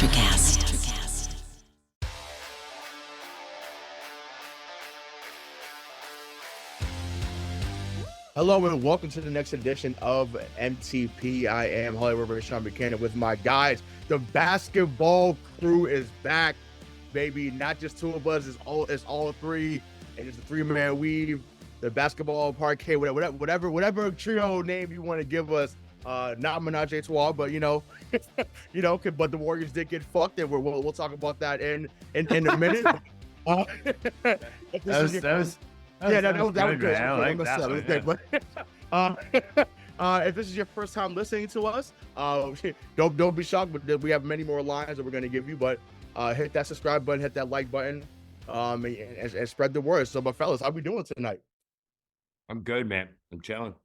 Electricast. Hello and welcome to the next edition of MTP. I am Hollywood Rayshawn Buchanan with my guys. The basketball crew is back, baby. Not just two of us, it's all three, and it's a three-man weave. The basketball parquet, whatever trio name you want to give us. Not Menage a Trois, but but the Warriors did get fucked, and we'll talk about that in a minute. That was good. I like that one, If this is your first time listening to us, don't be shocked, but we have many more lines that we're going to give you. But hit that subscribe button, hit that like button, and spread the word. So, but fellas, how we doing tonight? I'm good, man. I'm chilling.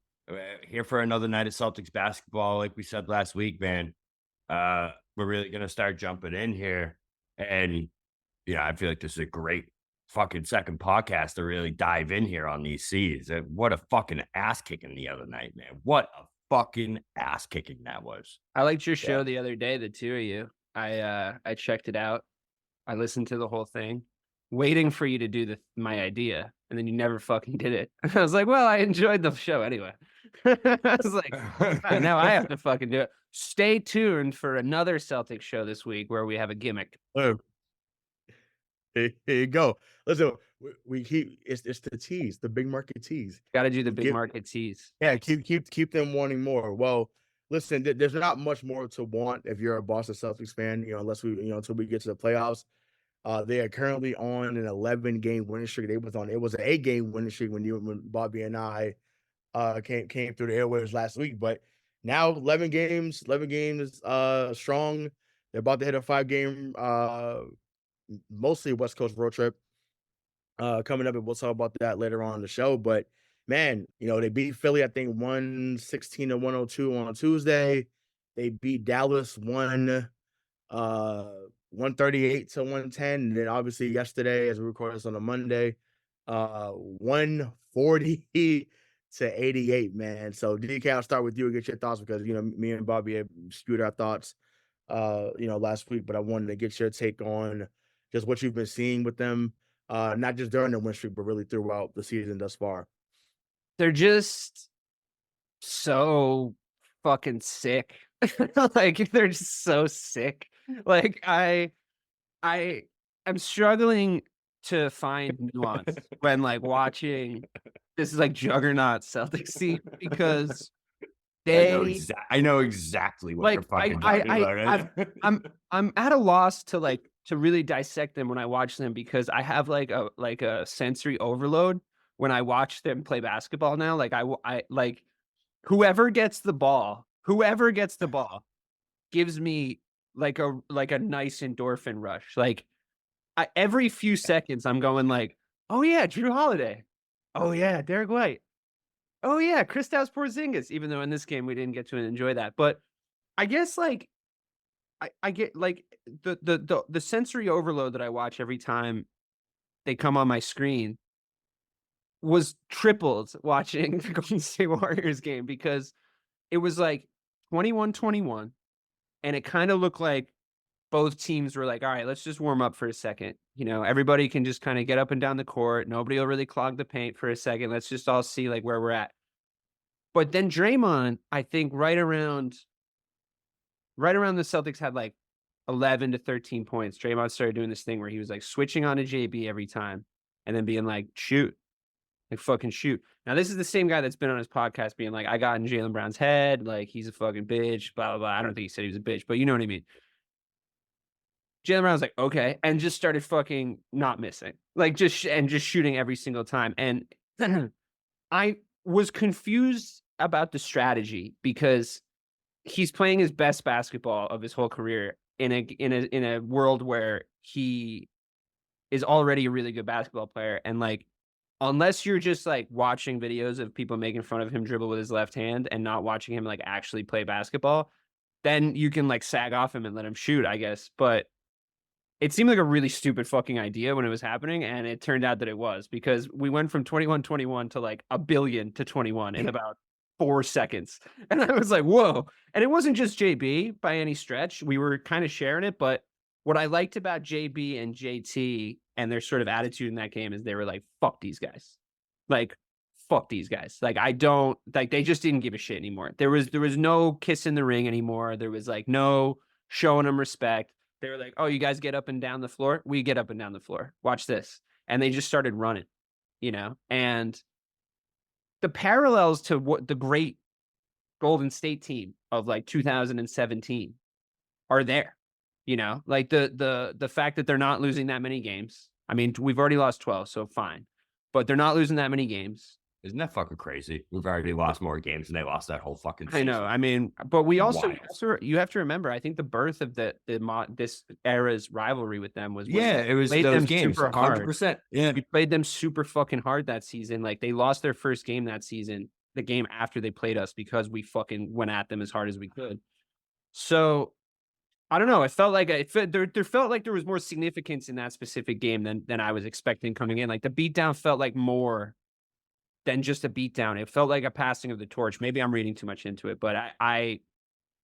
Here for another night of Celtics basketball. Like we said last week, man, we're really going to start jumping in here. And, I feel like this is a great fucking second podcast to really dive in here on these C's. What a fucking ass kicking the other night, man. What a fucking ass kicking that was. I liked your show the other day, the two of you. I checked it out. I listened to the whole thing, waiting for you to do my idea, and then you never fucking did it. I was like, well, I enjoyed the show anyway. I was like, now I have to fucking do it. Stay tuned for another Celtics show this week where we have a gimmick. Oh. Here you go. Listen, we keep it's the tease, the big market tease. Got to do the big market tease. Yeah, keep them wanting more. Well, listen, there's not much more to want if you're a Boston Celtics fan, unless until we get to the playoffs. They are currently on an 11-game winning streak. It was an 8-game winning streak when Bobby and I came through the airwaves last week. But now 11 games strong. They're about to hit a 5-game mostly West Coast road trip coming up, and we'll talk about that later on in the show. But man, they beat Philly, I think 116-102 on Tuesday. They beat Dallas 138-110. And then obviously yesterday, as we record this on a Monday, 140-88, man. So DK, I'll start with you and get your thoughts, because me and Bobby have skewed our thoughts last week, but I wanted to get your take on just what you've been seeing with them, not just during the win streak, but really throughout the season thus far. They're just so fucking sick. Like, they're just so sick. Like, I am struggling to find nuance when watching this is juggernaut Celtics team, because I know exactly what you're fucking talking about. I'm at a loss to really dissect them when I watch them, because I have a sensory overload when I watch them play basketball now. Whoever gets the ball gives me a nice endorphin rush. Every few seconds I'm going oh yeah, Drew Holiday. Oh yeah, Derek White. Oh yeah, Kristaps Porzingis, even though in this game we didn't get to enjoy that. But I guess I get the sensory overload that I watch every time they come on my screen was tripled watching the Golden State Warriors game, because it was 21-21, and it kind of looked like both teams were all right, let's just warm up for a second. Everybody can just kind of get up and down the court. Nobody will really clog the paint for a second. Let's just all see where we're at. But then Draymond, I think right around the Celtics had 11 to 13 points. Draymond started doing this thing where he was switching on to JB every time and then being shoot, fucking shoot. Now, this is the same guy that's been on his podcast being I got in Jaylen Brown's head. He's a fucking bitch, blah, blah, blah. I don't think he said he was a bitch, but you know what I mean. Jaylen Brown was okay, and just started fucking not missing, just shooting every single time. And I was confused about the strategy, because he's playing his best basketball of his whole career in a world where he is already a really good basketball player. And unless you're just watching videos of people making fun of him dribble with his left hand and not watching him actually play basketball, then you can sag off him and let him shoot, I guess. But it seemed like a really stupid fucking idea when it was happening, and it turned out that it was, because we went from 21-21 to 1 billion to 21 in about 4 seconds. And I was like, whoa. And it wasn't just JB by any stretch. We were kind of sharing it. But what I liked about JB and JT and their sort of attitude in that game is they were like, fuck these guys. Like, fuck these guys. Like, I don't like, they just didn't give a shit anymore. There was no kiss in the ring anymore. There was like no showing them respect. They were like, oh, you guys get up and down the floor. We get up and down the floor. Watch this. And they just started running, and the parallels to what the great Golden State team of like 2017 are there, like the fact that they're not losing that many games. I mean, we've already lost 12, so fine, but they're not losing that many games. Isn't that fucking crazy? We've already lost more games than they lost that whole fucking season. I know. I mean, but we also you have to remember, I think the birth of this era's rivalry with them was it was those games super hard. 100%. Yeah, we played them super fucking hard that season. Like they lost their first game that season, the game after they played us, because we fucking went at them as hard as we could. So I don't know. It felt like there felt like there was more significance in that specific game than I was expecting coming in. Like the beatdown felt like more than just a beatdown. It felt like a passing of the torch. Maybe I'm reading too much into it, but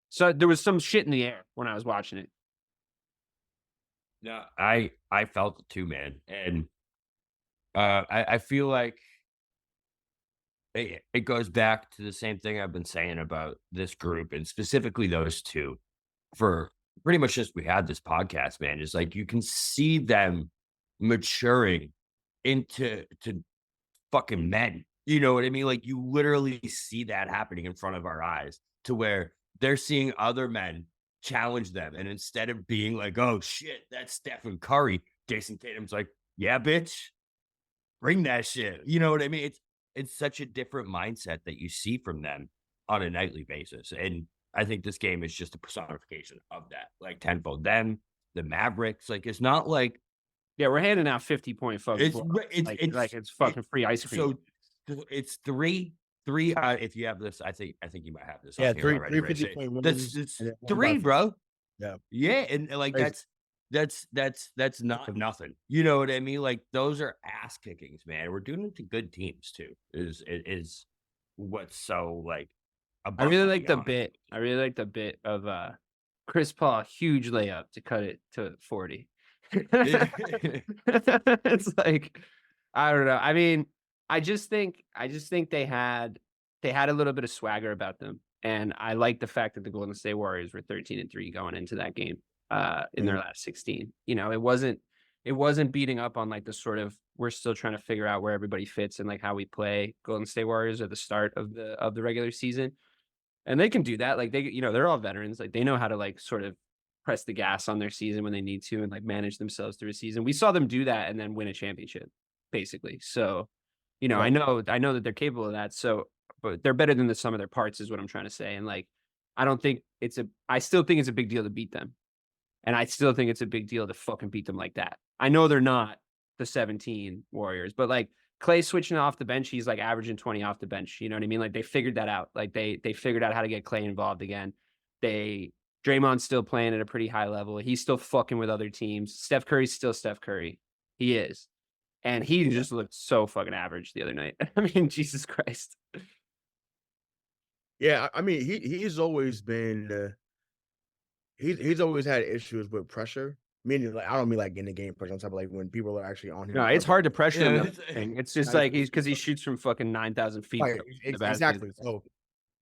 so there was some shit in the air when I was watching it. No, I felt it too, man. And I feel like it goes back to the same thing I've been saying about this group and specifically those two for pretty much since we had this podcast, man. It's like you can see them maturing into fucking men. You know what I mean? Like you literally see that happening in front of our eyes to where they're seeing other men challenge them. And instead of being like, oh shit, that's Stephen Curry, Jayson Tatum's like, yeah, bitch, bring that shit. You know what I mean? It's such a different mindset that you see from them on a nightly basis. And I think this game is just a personification of that, like tenfold. Them, the Mavericks, like it's not like, yeah, we're handing out 50-point fucking. It's fucking free ice cream. So it's three. If you have this, I think you might have this. Yeah, three 50-point wins. That's three, bro. Yeah, and like that's not nothing. You know what I mean? Like those are ass kickings, man. We're doing it to good teams too. Is what's so like. I really like the bit. I really like the bit of Chris Paul, huge layup to cut it to 40. It's like, I don't know. I mean, I just think they had a little bit of swagger about them, and I like the fact that the Golden State Warriors were 13-3 going into that game in their last 16. It wasn't beating up on like the sort of, we're still trying to figure out where everybody fits and like how we play Golden State Warriors at the start of the regular season. And they can do that. Like they're all veterans. Like they know how to like sort of press the gas on their season when they need to and like manage themselves through a season. We saw them do that and then win a championship, basically. So, I know that they're capable of that. So, but they're better than the sum of their parts is what I'm trying to say. And like, I still think it's a big deal to beat them. And I still think it's a big deal to fucking beat them like that. I know they're not the 17 Warriors, but like Clay switching off the bench, he's like averaging 20 off the bench. You know what I mean? Like they figured that out. Like they figured out how to get Clay involved again. Draymond's still playing at a pretty high level. He's still fucking with other teams. Steph Curry's still Steph Curry. He is. And he just looked so fucking average the other night. I mean, Jesus Christ. Yeah, I mean, he's always been he's always had issues with pressure. Meaning, like, I don't mean like in the game pressure. I'm talking like when people are actually on him. No, it's hard to pressure him. It's just like because he shoots from fucking 9,000 feet. Right, exactly.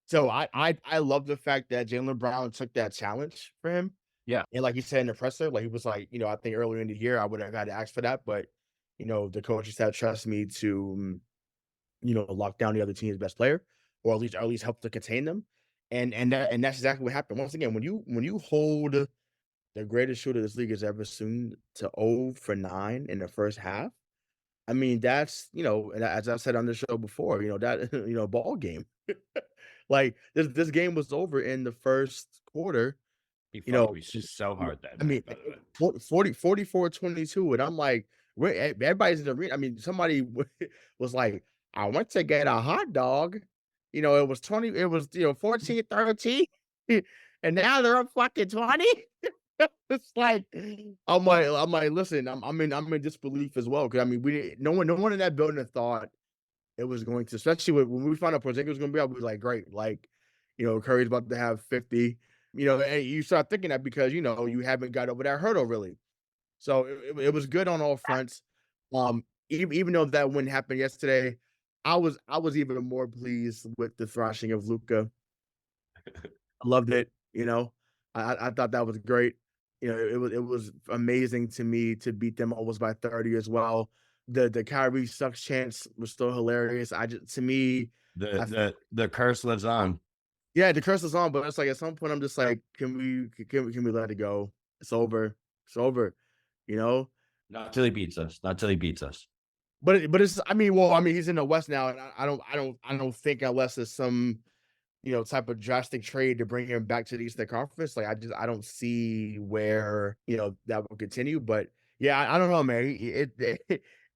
So I love the fact that Jaylen Brown took that challenge for him. Yeah, and like he said in the presser, like he was like, I think earlier in the year I would have had to ask for that, but the coach said trust me to, lock down the other team's best player, or at least help to contain them, and that's exactly what happened. Once again, when you hold the greatest shooter this league has ever seen to 0 for 9 in the first half, I mean that's as I've said on the show before, that ball game. Like this game was over in the first quarter. He's just so hard that. I mean, 44-22, and I'm like, everybody's in the arena. I mean, somebody was like, I went to get a hot dog. It was 14-13, and now they're up fucking 20. It's like, I'm like, listen, I'm in disbelief as well, because I mean, no one in that building thought it was going to, especially when we found out Porzingis was going to be out, we was like, great. Like, Curry's about to have 50, and you start thinking that because, you haven't got over that hurdle really. So it was good on all fronts. Even though that wouldn't happen yesterday, I was even more pleased with the thrashing of Luka. I loved it. I thought that was great. It was amazing to me to beat them almost by 30 as well. The Kyrie sucks chance was still hilarious. To me, the curse lives on. Yeah, the curse is on, but it's like at some point I'm just like, can we let it go? It's over. It's over. Not till he beats us. Not till he beats us. But it's he's in the West now, and I don't think unless there's some type of drastic trade to bring him back to the Eastern Conference, like I don't see where that will continue. But yeah, I don't know, man.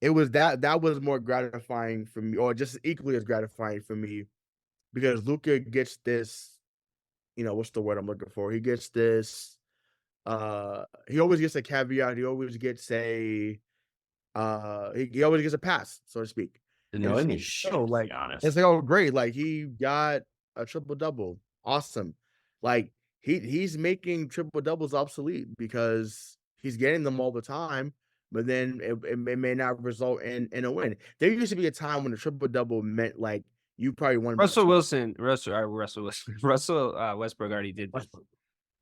It was that was more gratifying for me, or just equally as gratifying for me, because Luka gets this, what's the word I'm looking for? He gets this. He always gets a caveat. He always gets a he always gets a pass, so to speak. Honest. It's like, oh great, like he got a triple double, awesome. Like he's making triple doubles obsolete because he's getting them all the time, but then it may not result in a win. There used to be a time when a triple double meant like you probably won. Russell Westbrook already did that.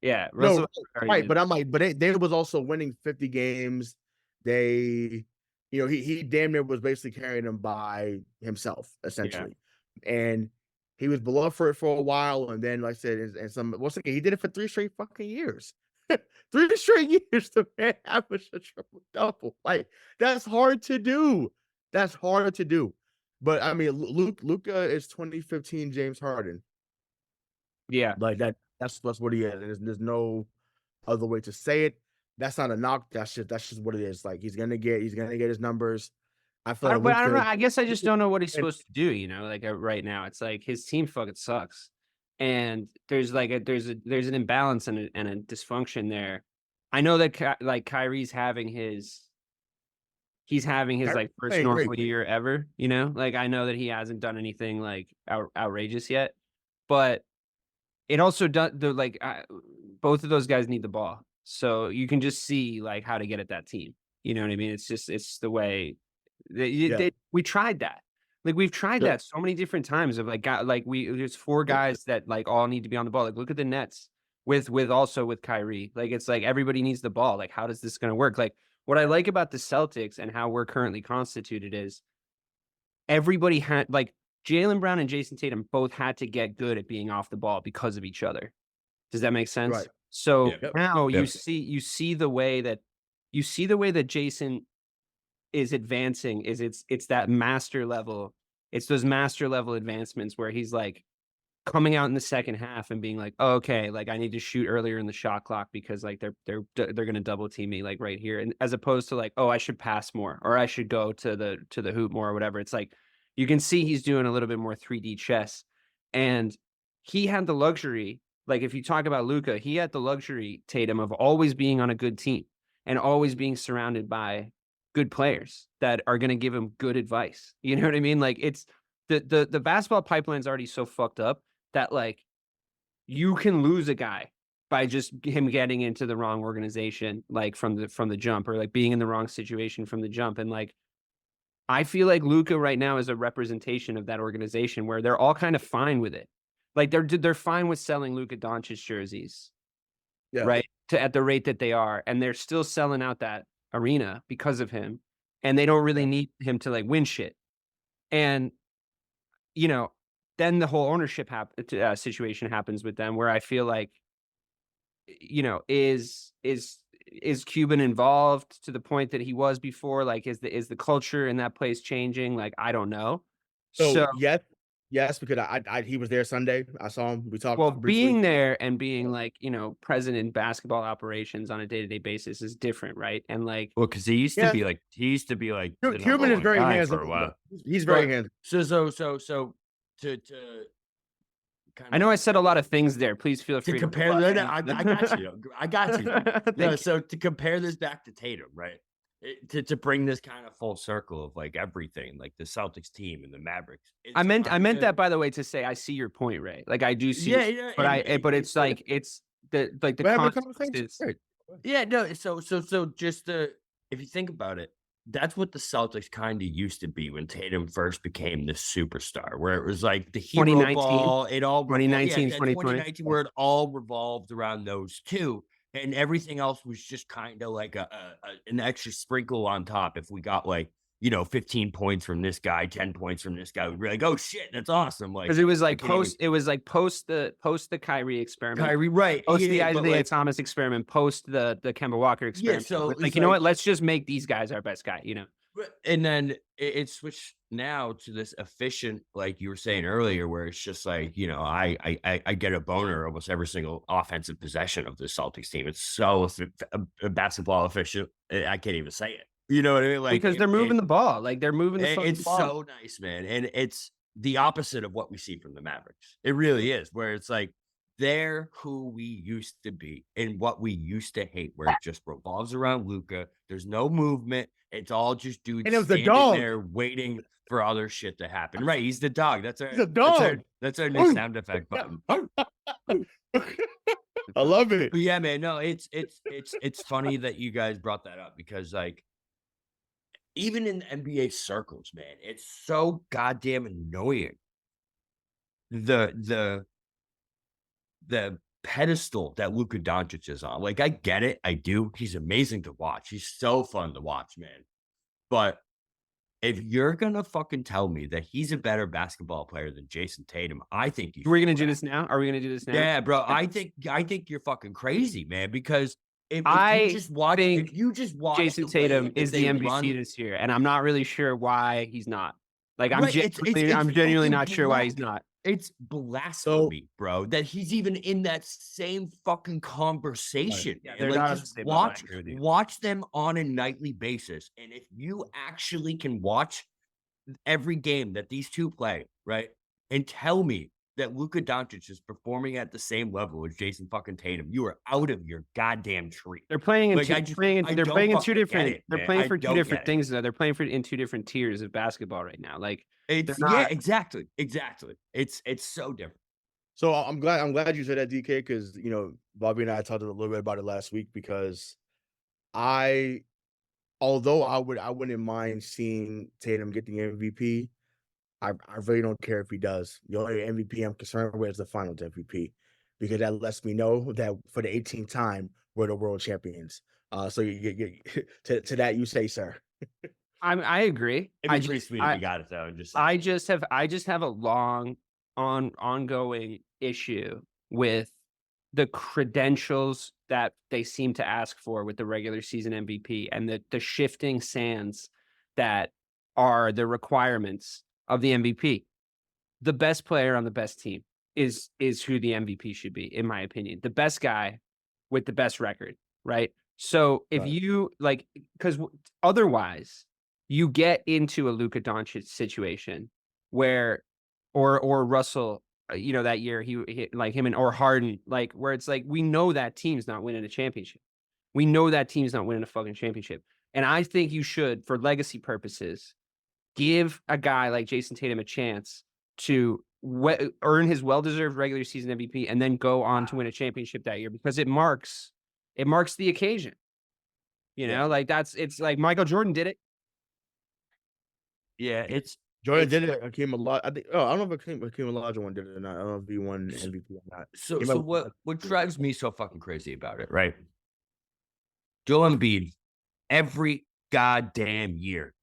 Yeah, no, right. But I'm like, but they was also winning 50 games. They, he damn near was basically carrying them by himself, essentially. Yeah. And he was beloved for it for a while. And then, like I said, once again, he did it for 3 straight fucking years. 3 straight years to average a triple double. Like, that's hard to do. That's hard to do. But I mean, Luka is 2015 James Harden. Yeah. Like that's what he is. There's no other way to say it. That's not a knock. That's just what it is. Like he's gonna get his numbers. I feel like I don't know. I guess I just don't know what he's supposed to do. Like right now, it's like his team fucking sucks, and there's an imbalance and a dysfunction there. I know that like Kyrie's having his like first normal year ever. Like I know that he hasn't done anything like outrageous yet, but it also does. Both of those guys need the ball. So you can just see like how to get at that team. You know what I mean? It's the way we tried that. Like we've tried that so many different times of there's 4 guys that like all need to be on the ball. Like look at the Nets with Kyrie. Like it's like everybody needs the ball. Like how is this going to work? Like what I like about the Celtics and how we're currently constituted is everybody had like Jaylen Brown and Jayson Tatum both had to get good at being off the ball because of each other. Does that make sense? Right. So now you see the way that Jayson is advancing is it's that master level. It's those master level advancements where he's like coming out in the second half and being like, oh, okay, like I need to shoot earlier in the shot clock because like they're going to double team me like right here. And as opposed to like, oh, I should pass more or I should go to the hoop more or whatever. It's like, you can see he's doing a little bit more 3D chess, and he had the luxury. Like if you talk about Luka, he had the luxury, Tatum, of always being on a good team and always being surrounded by good players that are going to give him good advice. You know what I mean? Like it's the basketball pipeline's already so fucked up that like you can lose a guy by just him getting into the wrong organization, like from the jump, or like being in the wrong situation from the jump. And like, I feel like Luka right now is a representation of that organization where they're all kind of fine with it. Like they're fine with selling Luka Doncic jerseys, right? At the rate that they are, and they're still selling out that arena because of him, and they don't really need him to like win shit. And then the whole ownership situation happens with them, where I feel like, is Cuban involved to the point that he was before? Like, is the culture in that place changing? Like, I don't know. So yes, because he was there Sunday. I saw him. We talked. Well, being there and being like, present in basketball operations on a day-to-day basis is different, right? And like, well, because he used to be like Cuban is very hands for a while. He's very hands. So to I know I said a lot of things there. Please feel free to compare. I got you. I got you. So to compare this back to Tatum, right? to bring this kind of full circle of like everything, like the Celtics team and the Mavericks. I meant that, by the way, to say I see your point, Ray. Like I do see, but it's like it's the context is. Yeah, no. So just if you think about it, that's what the Celtics kind of used to be when Tatum first became the superstar, where it was like the hero 2019, ball. It all 2019, 2020, 2019, where it all revolved around those two, and everything else was just kind of like an extra sprinkle on top. If we got like 15 points from this guy, 10 points from this guy, we'd be like, oh shit, that's awesome. Like, because it was like post the Kyrie experiment. Kyrie, right? Post the Isaiah Thomas experiment. Post the Kemba Walker experiment. Yeah, so like, you know what? Let's just make these guys our best guy. And then it switched now to this efficient, like you were saying earlier, where it's just like, I get a boner almost every single offensive possession of the Celtics team. It's so basketball efficient. I can't even say it. You know what I mean? Like, because they're moving the ball. Like they're moving the ball. It's so nice, man. And it's the opposite of what we see from the Mavericks. It really is, where it's like they're who we used to be and what we used to hate, where it just revolves around Luka. There's no movement. It's all just dudes and it was the standing dog there waiting for other shit to happen. Right. He's the dog. That's the dog. That's our new sound effect button. I love it. But yeah, man. No, it's funny that you guys brought that up, because like, even in the NBA circles, man, it's so goddamn annoying. The pedestal that Luka Doncic is on. Like, I get it. I do. He's amazing to watch. He's so fun to watch, man. But if you're gonna fucking tell me that he's a better basketball player than Jayson Tatum, I think you. We're gonna do this now. Are we gonna do this now? Yeah, bro. I think you're fucking crazy, man. Because if you just watch Jayson Tatum is the MVP this year, and I'm not really sure why he's not. Like, I'm genuinely not sure why he's not. It's blasphemy, bro, that he's even in that same fucking conversation. Right. Yeah, like, just watch them on a nightly basis. And if you actually can watch every game that these two play, right, and tell me that Luka Doncic is performing at the same level as Jayson fucking Tatum, you are out of your goddamn tree. They're playing in two different things though. They're playing in two different tiers of basketball right now. Like, exactly. It's so different. So I'm glad you said that, DK, because Bobby and I talked a little bit about it last week, because although I wouldn't mind seeing Tatum get the MVP, I really don't care if he does. The only MVP I'm concerned with is the Finals MVP, because that lets me know that for the 18th time we're the world champions. So you to that you say, sir. I agree. It'd be pretty sweet if we got it though. I just have a long ongoing issue with the credentials that they seem to ask for with the regular season MVP, and the shifting sands that are the requirements of the MVP. The best player on the best team is who the MVP should be, in my opinion. The best guy with the best record, right? So if you because otherwise you get into a Luka Doncic situation where, or Russell, that year he like him or Harden, like where it's like, we know that team's not winning a championship. We know that team's not winning a fucking championship. And I think you should, for legacy purposes, give a guy like Jayson Tatum a chance to earn his well-deserved regular season MVP and then go on to win a championship that year, because it marks the occasion. Like it's like Michael Jordan did it. Yeah, Jordan did it. Hakeem Olajuwon. I don't know if Hakeem Olajuwon did it or not. I don't know if he won MVP or not. So what drives me so fucking crazy about it, right? Joel Embiid, every goddamn year,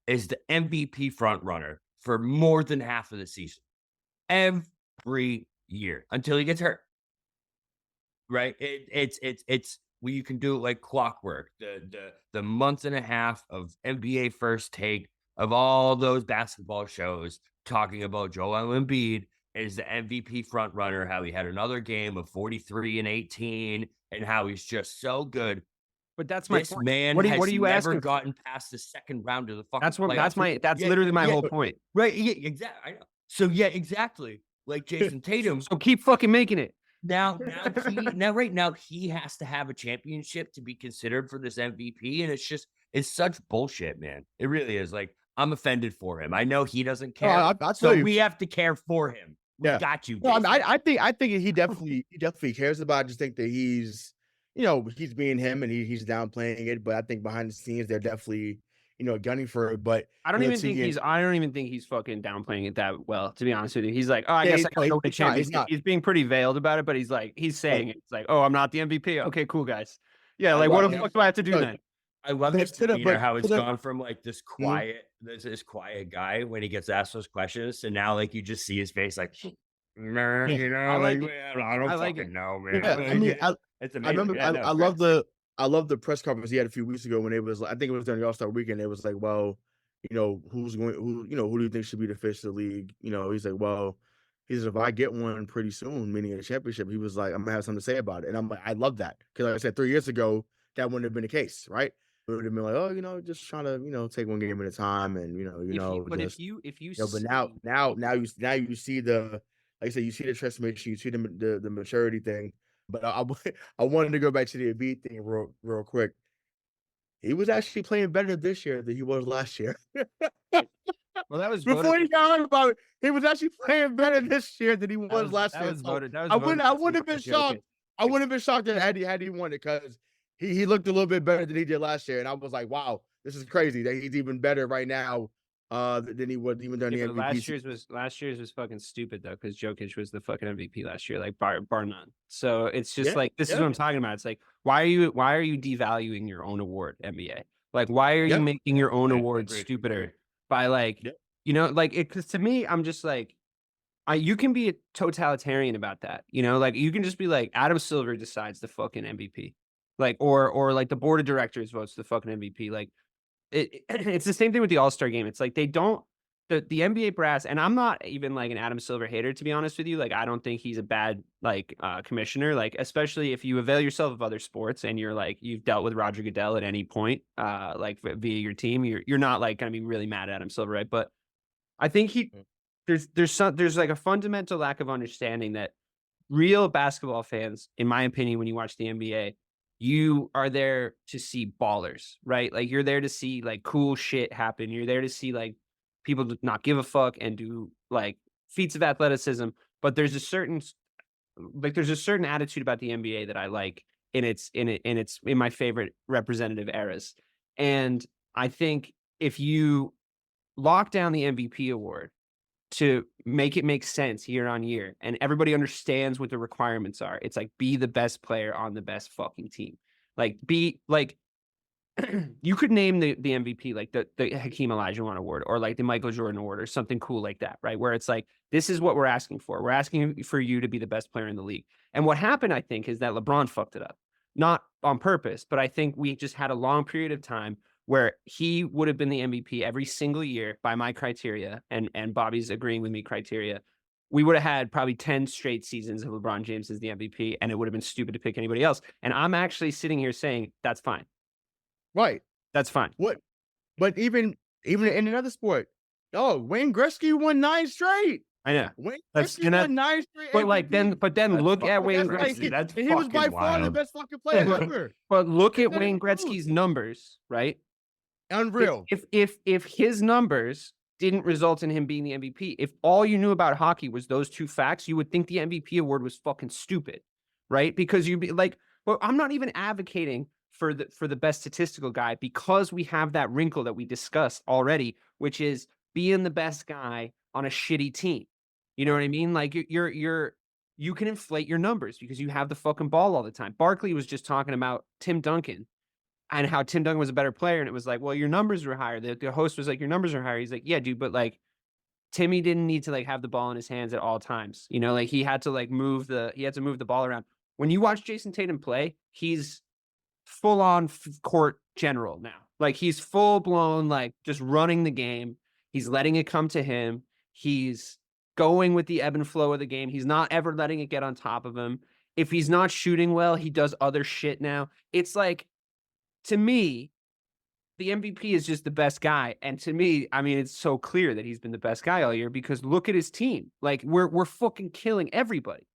is the MVP front runner for more than half of the season. Every year until he gets hurt. Right? It's you can do it like clockwork. The month and a half of NBA First Take of all those basketball shows talking about Joel Embiid is the MVP front runner, how he had another game of 43 and 18, and how he's just so good. But that's my point. Man, what are you never asking? Gotten past the second round of the fucking. That's literally my whole point. Right? Yeah, exactly. I know. So yeah, exactly. Like Jayson Tatum. So keep fucking making it. Right now he has to have a championship to be considered for this MVP, and it's is such bullshit, man. It really is. Like, I'm offended for him. I know he doesn't No, care. I'll tell So you. we have to care for him. We Yeah. got you. No, I, mean, Jayson. I think he definitely cares about it. I just think that he's, he's being him and he's downplaying it. But I think behind the scenes, they're definitely, gunning for it. But I don't even think he's fucking downplaying it that well, to be honest with you. He's like, oh, I Yeah, guess I gotta go win a championship. He's being pretty veiled about it, but he's saying it. It's like, oh, I'm not the MVP. Okay, cool, guys. Yeah, like, what the fuck do I have to do then? I love his But- demeanor, how it's but- gone from like this quiet, this quiet guy when he gets asked those questions, to now like you just see his face like, man, I like it. man, I don't I like fucking it. know, man. Yeah, I mean, It's I amazing. remember. Yeah, no, I love the press conference he had a few weeks ago when it was. I think it was during the All-Star weekend. It was like, well, who do you think should be the face of the league? He's like, well, he said, if I get one pretty soon, meaning a championship, he was like, I'm gonna have something to say about it. And I'm like, I love that, because like I said, 3 years ago, that wouldn't have been the case, right? It would have been like, oh, just trying to, take one game at a time, and If you but now you see the, like I said, you see the transformation, you see the maturity thing. But I wanted to go back to the Embiid thing real quick. He was actually playing better this year than he was last year. Well, that was Before you got on about it, he was actually playing better this year than he was last year. I wouldn't have been shocked. I wouldn't have been shocked that had he won it, because he looked a little bit better than he did last year, and I was like, wow, this is crazy that he's even better right now than he was even during the MVP. Last year's was fucking stupid though, because Jokic was the fucking MVP last year, like bar none. So it's just like, this is what I'm talking about. It's like, why are you devaluing your own award, NBA? Like, why are you making your own award stupider by like, because to me, I'm just like, you can be a totalitarian about that, like you can just be like, Adam Silver decides the fucking MVP, like, or like the board of directors votes the fucking MVP, like. It's the same thing with the All-Star game. It's like, they don't, the NBA brass, and I'm not even like an Adam Silver hater, to be honest with you. Like, I don't think he's a bad commissioner, like, especially if you avail yourself of other sports and you're like, you've dealt with Roger Goodell at any point, like via your team, you're not like gonna be really mad at Adam Silver, right? But I think there's like a fundamental lack of understanding that real basketball fans, in my opinion, when you watch the NBA, you are there to see ballers, right? Like, you're there to see like cool shit happen. You're there to see like people not give a fuck and do like feats of athleticism. But there's a certain attitude about the NBA that I like in my favorite representative eras. And I think if you lock down the MVP award to make it make sense year on year, and everybody understands what the requirements are, it's like, be the best player on the best fucking team. Like, be like, you could name the MVP like the Hakeem Olajuwon award, or like the Michael Jordan award, or something cool like that, right? Where it's like, this is what we're asking for. We're asking for you to be the best player in the league. And what happened, I think, is that LeBron fucked it up. Not on purpose, but I think we just had a long period of time where he would have been the MVP every single year by my criteria, and Bobby's agreeing with me criteria. We would have had probably 10 straight seasons of LeBron James as the MVP, and it would have been stupid to pick anybody else. And I'm actually sitting here saying, that's fine. Right. That's fine. What? But even in another sport, Wayne Gretzky won 9 straight. I know. Wayne Gretzky won 9 straight. But like, then look at Wayne Gretzky. Gretzky. He was by far the best fucking player ever. But look at Wayne Gretzky's numbers, right? Unreal. If his numbers didn't result in him being the MVP, if all you knew about hockey was those two facts, you would think the MVP award was fucking stupid, right? Because you'd be like, well, I'm not even advocating for the best statistical guy, because we have that wrinkle that we discussed already, which is being the best guy on a shitty team. You know what I mean? Like, you can inflate your numbers because you have the fucking ball all the time. Barkley was just talking about Tim Duncan and how Tim Duncan was a better player. And it was like, well, your numbers were higher. The host was like, your numbers are higher. He's like, yeah, dude, but like, Timmy didn't need to like have the ball in his hands at all times. Like, he had to like move the ball around. When you watch Jayson Tatum play, he's full on court general now. Like, he's full blown, like, just running the game. He's letting it come to him. He's going with the ebb and flow of the game. He's not ever letting it get on top of him. If he's not shooting well, he does other shit now. It's like, to me, the MVP is just the best guy. And to me, I mean, it's so clear that he's been the best guy all year, because look at his team. Like, we're fucking killing everybody.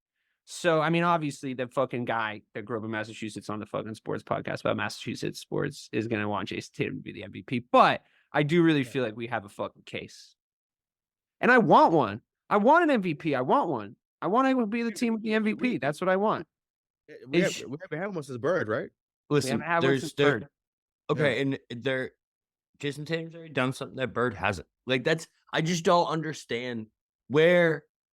So, I mean, obviously, the fucking guy that grew up in Massachusetts on the fucking sports podcast about Massachusetts sports is going to want Jayson Tatum to be the MVP. But I do really feel like we have a fucking case. And I want one. I want an MVP. I want one. I want to be the team with the MVP. That's what I want. We haven't had one since Bird, right? Listen, there's okay, and there, Jayson Tatum's already done something that Bird hasn't. Like I just don't understand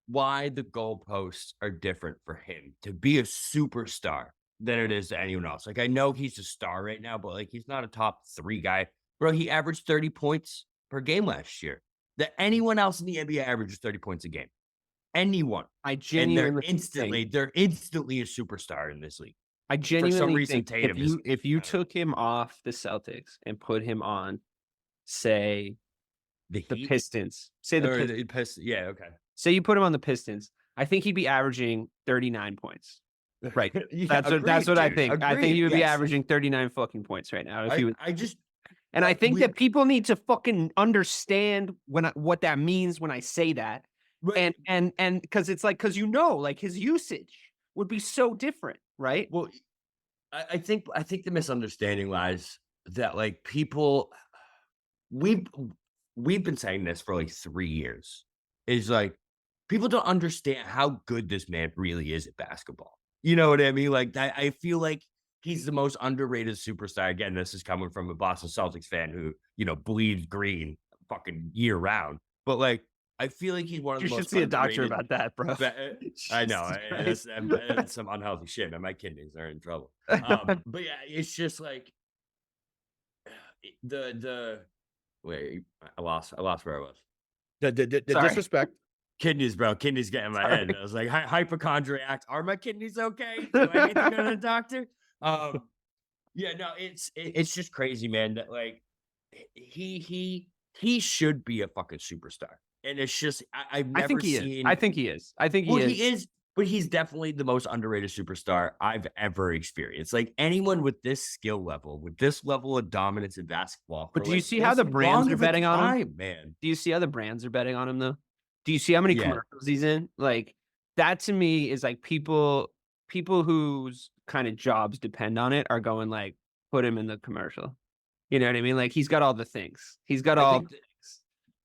why the goalposts are different for him to be a superstar than it is to anyone else. Like, I know he's a star right now, but like, he's not a top 3 guy. Bro, he averaged 30 points per game last year. That anyone else in the NBA averages 30 points a game. Anyone. I genuinely they're instantly a superstar in this league. I genuinely for some reason, think Tatum if you took him off the Celtics and put him on, say, the Pistons, yeah, okay. Say you put him on the Pistons, I think he'd be averaging 39 points. Right. Yeah, that's what I think. Agreed. I think he would be averaging 39 fucking points right now. I think that people need to fucking understand what that means when I say that. Right. And because it's like, because like his usage would be so different, right? Well, I think the misunderstanding lies that like people we've been saying this for like 3 years. Is like people don't understand how good this man really is at basketball. You know what I mean? Like I feel like he's the most underrated superstar. Again, this is coming from a Boston Celtics fan who, bleeds green fucking year round. But like, I feel like he's one of the most. You should see a doctor about that, bro. I know. That's some unhealthy shit, man. My kidneys are in trouble. But yeah, it's just like wait, I lost where I was. The disrespect. Kidneys, bro. Kidneys get in my head. I was like, hypochondriac. Are my kidneys okay? Do I need to go to the doctor? Yeah, no, it's just crazy, man. That like he should be a fucking superstar, and it's just I've never seen. I think he is. He is, but he's definitely the most underrated superstar I've ever experienced. Like anyone with this skill level, with this level of dominance in basketball. But do you see how the brands are betting on him, man? Do you see how the brands are betting on him though? Do you see how many commercials he's in? Like that to me is like people whose kind of jobs depend on it are going like, put him in the commercial. You know what I mean? Like he's got all the things. He's got all the things.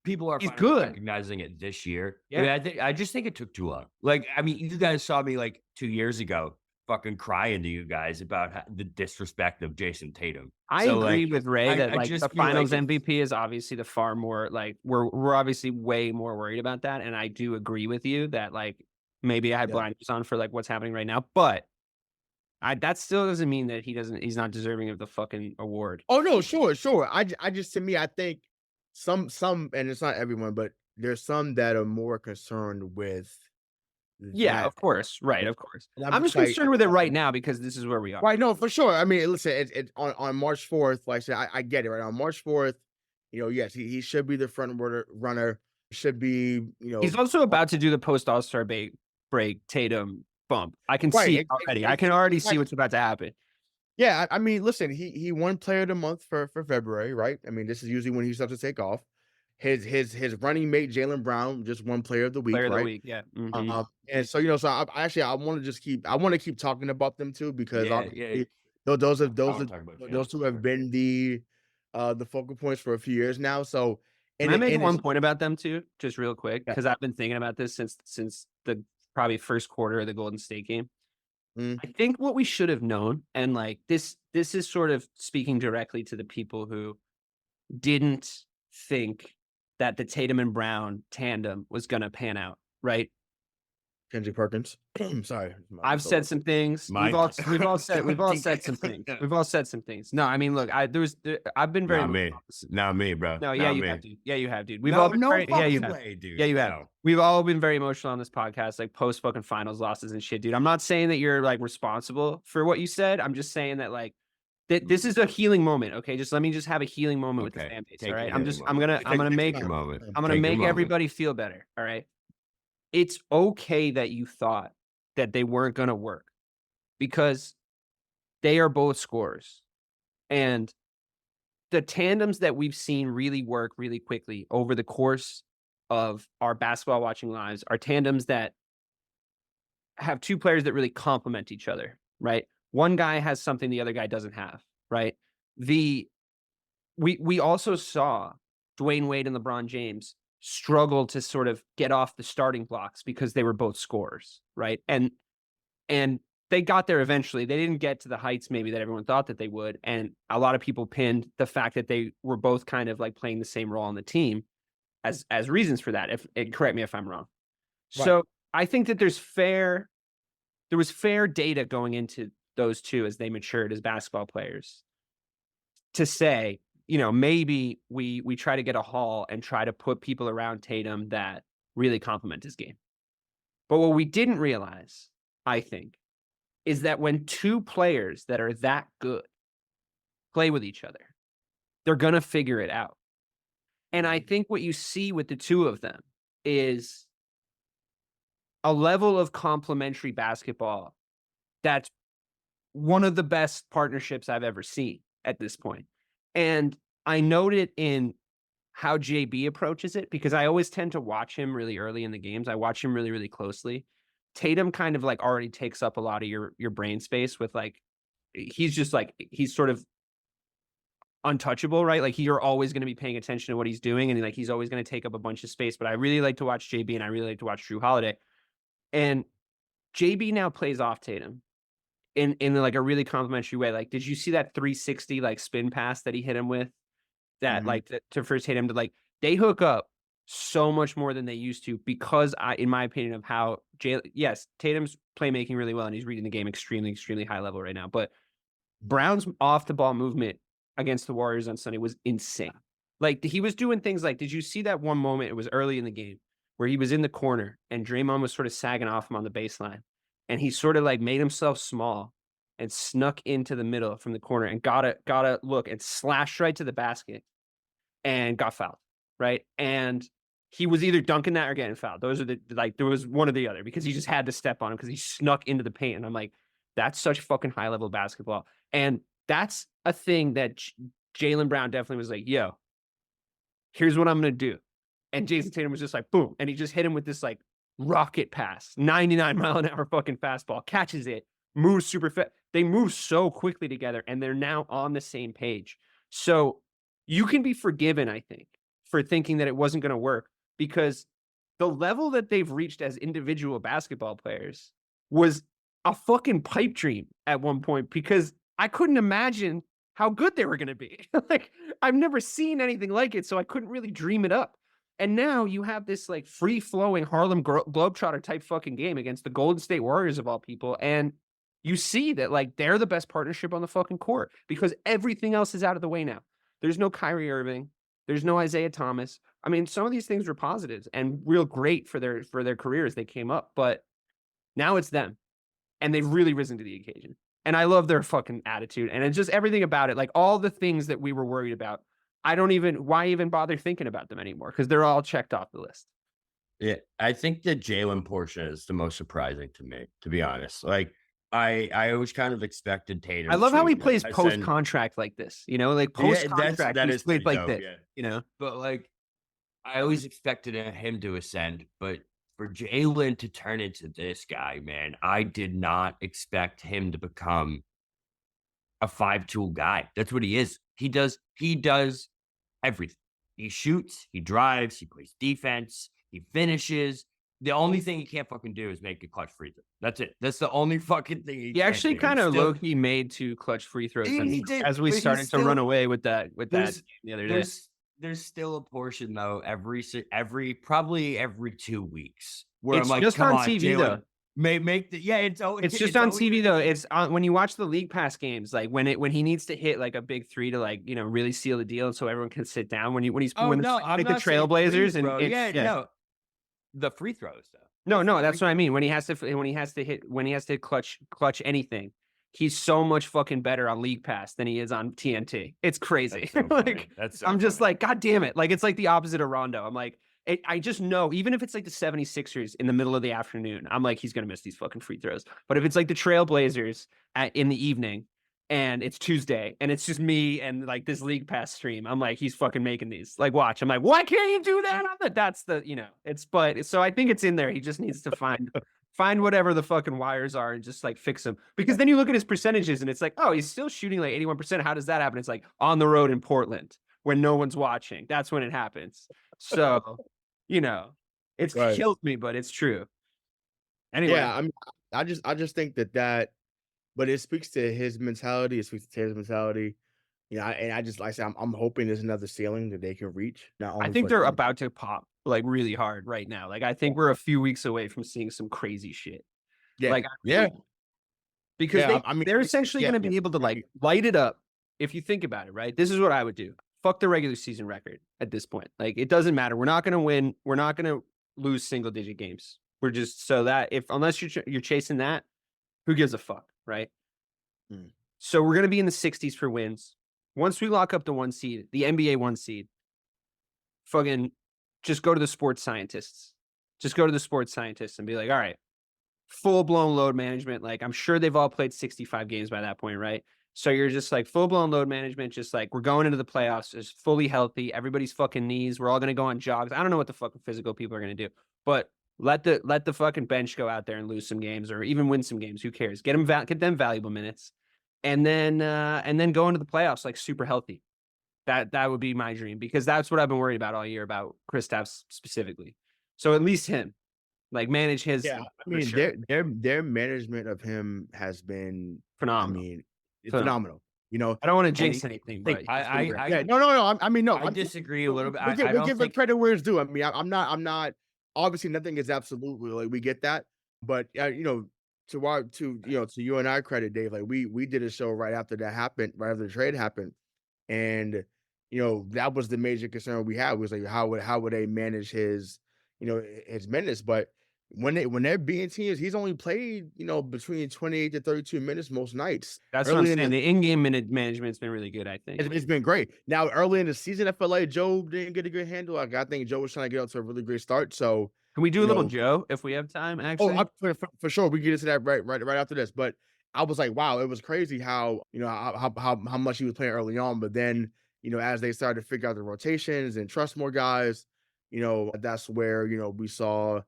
People are recognizing it this year. Yeah. I mean, I just think it took too long. Like, I mean, you guys saw me like 2 years ago fucking crying to you guys about the disrespect of Jayson Tatum. I agree with Ray that like the finals MVP is obviously the far more like we're obviously way more worried about that. And I do agree with you that like maybe I had blinders on for like what's happening right now, but that still doesn't mean that he's not deserving of the fucking award. Oh no, sure. I just to me, I think some, and it's not everyone, but there's some that are more concerned with. Yeah, of course. Right, of course. I'm just concerned with it right now because this is where we are. Right, no, for sure. I mean, listen, it's on March 4th, like I said, I get it, right? On March 4th, yes, he should be the front runner. Should be, He's also about to do the post All-Star break Tatum bump. I can see it already. I can already see what's about to happen. Yeah, I mean, listen, he won Player of the Month for February, right? I mean, this is usually when he starts to take off. His running mate Jaylen Brown just won Player of the Week, Player right? of the Week, yeah. Mm-hmm. And so I want to keep talking about them too because those two have been the focal points for a few years now. So can I make one point about them too, just real quick, because I've been thinking about this since the probably first quarter of the Golden State game. I think what we should have known, and like this is sort of speaking directly to the people who didn't think that the Tatum and Brown tandem was going to pan out, right? Kendrick Perkins. Sorry. I've said some things. We've all said some things. We've all said some things. No, I mean, look, I've been very not me, bro. No, yeah, you have, dude. Yeah, you have, dude. We've all been dude. Yeah, you have. We've all been very emotional on this podcast, like post fucking finals losses and shit, dude. I'm not saying that you're like responsible for what you said. I'm just saying that like this is a healing moment. Okay, just let me just have a healing moment with the fan base. All right, I'm gonna make everybody feel better. All right. It's okay that you thought that they weren't going to work because they are both scorers. And the tandems that we've seen really work really quickly over the course of our basketball watching lives are tandems that have two players that really complement each other, right? One guy has something the other guy doesn't have, right? We also saw Dwayne Wade and LeBron James struggle to sort of get off the starting blocks because they were both scorers, right? And they got there eventually. They didn't get to the heights maybe that everyone thought that they would. And a lot of people pinned the fact that they were both kind of like playing the same role on the team as reasons for that. Correct me if I'm wrong. Right. So I think that there was fair data going into those two as they matured as basketball players to say, maybe we try to get a haul and try to put people around Tatum that really complement his game. But what we didn't realize, I think, is that when two players that are that good play with each other, they're going to figure it out. And I think what you see with the two of them is a level of complementary basketball that's one of the best partnerships I've ever seen at this point. And I note it in how JB approaches it, because I always tend to watch him really early in the games. I watch him really, really closely. Tatum kind of like already takes up a lot of your brain space with like, he's sort of untouchable, right? Like you're always going to be paying attention to what he's doing. And like, he's always going to take up a bunch of space, but I really like to watch JB and I really like to watch Jrue Holiday. And JB now plays off Tatum in like a really complimentary way. Like, did you see that 360 like spin pass that he hit him with? That like to first hit him to like, they hook up so much more than they used to because in my opinion of how yes, Tatum's playmaking really well and he's reading the game extremely, extremely high level right now. But Brown's off the ball movement against the Warriors on Sunday was insane. Like he was doing things like, did you see that one moment? It was early in the game where he was in the corner and Draymond was sort of sagging off him on the baseline. And he sort of like made himself small and snuck into the middle from the corner and got a look and slashed right to the basket and got fouled. Right. And he was either dunking that or getting fouled. Those are there was one or the other because he just had to step on him because he snuck into the paint. And I'm like, that's such fucking high level basketball. And that's a thing that Jaylen Brown definitely was like, yo, here's what I'm going to do. And Jayson Tatum was just like, boom. And he just hit him with this like rocket pass, 99-mile-an-hour fucking fastball, catches it, moves super fast. They move so quickly together and they're now on the same page. So you can be forgiven, I think, for thinking that it wasn't going to work because the level that they've reached as individual basketball players was a fucking pipe dream at one point because I couldn't imagine how good they were going to be. Like, I've never seen anything like it, so I couldn't really dream it up. And now you have this like free-flowing Harlem Globetrotter type fucking game against the Golden State Warriors of all people. And you see that like they're the best partnership on the fucking court because everything else is out of the way now. There's no Kyrie Irving. There's no Isaiah Thomas. I mean, some of these things were positives and real great for their careers. They came up, but now it's them. And they've really risen to the occasion. And I love their fucking attitude. And it's just everything about it. Like all the things that we were worried about. Why even bother thinking about them anymore? Because they're all checked off the list. Yeah, I think the Jaylen portion is the most surprising to me, to be honest. Like, I always kind of expected Tatum. I love how he plays post-contract like this, like post-contract, that is played like dope, this, yeah. But like, I always expected him to ascend, but for Jaylen to turn into this guy, man, I did not expect him to become a 5-tool guy. That's what he is. He does everything. He shoots, he drives, he plays defense, he finishes. The only thing he can't fucking do is make a clutch free throw. That's it. That's the only fucking thing he actually kind of low-key made 2 clutch free throws as we started to run away with that the other day. There's still a portion though probably every 2 weeks where it's I'm like, just come on TV Jaylen, though. It's just on TV though. It's on when you watch the League Pass games, like when he needs to hit like a big 3 to like really seal the deal, and so everyone can sit down when the Trailblazers and the free throws though. No, that's what I mean. When he has to clutch anything, he's so much fucking better on League Pass than he is on TNT. It's crazy. So like I'm just like, God damn it! Like it's like the opposite of Rondo. I'm like. I just know, even if it's like the 76ers in the middle of the afternoon, I'm like, he's going to miss these fucking free throws. But if it's like the Trailblazers in the evening and it's Tuesday and it's just me and like this League Pass stream, I'm like, he's fucking making these. Like, watch. I'm like, why can't you do that? That's the, so I think it's in there. He just needs to find find whatever the fucking wires are and just like fix them. Because then you look at his percentages and it's like, oh, he's still shooting like 81%. How does that happen? It's like on the road in Portland when no one's watching. That's when it happens. So, it's Right. killed me, but it's true. Anyway, Yeah, I mean, I just think that, but it speaks to his mentality. It speaks to Tatum's mentality. And I just like I said, I'm hoping there's another ceiling that they can reach. Not only I think for they're him. about to pop like really hard right now. Like I think we're a few weeks away from seeing some crazy shit. Yeah, Like yeah, because yeah. I mean, they're essentially yeah, going to be able to like light it up. If you think about it, right? This is what I would do. Fuck the regular season record at this point. Like it doesn't matter. We're not going to win. We're not going to lose single digit games. We're just so that unless you're chasing that, who gives a fuck, right? Mm. So we're going to be in the 60s for wins. Once we lock up the 1 seed, the NBA 1 seed, fucking just go to the sports scientists. Just go to the sports scientists and be like, all right, full-blown load management. Like, I'm sure they've all played 65 games by that point, right? So you're just like full-blown load management, just like we're going into the playoffs, is fully healthy, everybody's fucking knees, we're all going to go on jogs. I don't know what the fucking physical people are going to do, but let the fucking bench go out there and lose some games or even win some games. Who cares? Get them valuable minutes. And then go into the playoffs like super healthy. That would be my dream because that's what I've been worried about all year about Kristaps specifically. So at least him, like manage his. Yeah, I mean, sure. their management of him has been Phenomenal. I mean, it's phenomenal. I don't want to jinx anything, but yeah, no. I mean, no, I disagree a little bit. We give it credit where it's due. I mean, I'm not. Obviously, nothing is absolutely like we get that, but to you and I credit, Dave. Like we did a show right after that happened, right after the trade happened, and that was the major concern we had was like how would they manage his his minutes, but when they're being teams, he's only played between 28 to 32 minutes most nights. That's what I'm saying. The in-game minute management's been really good. I think It's been great. Now early in the season, I felt like Joe didn't get a good handle. Like I think Joe was trying to get out to a really great start. So can we do a little Joe if we have time? Actually, for sure we get into that right after this. But I was like, wow, it was crazy how how much he was playing early on, but then as they started to figure out the rotations and trust more guys, that's where we saw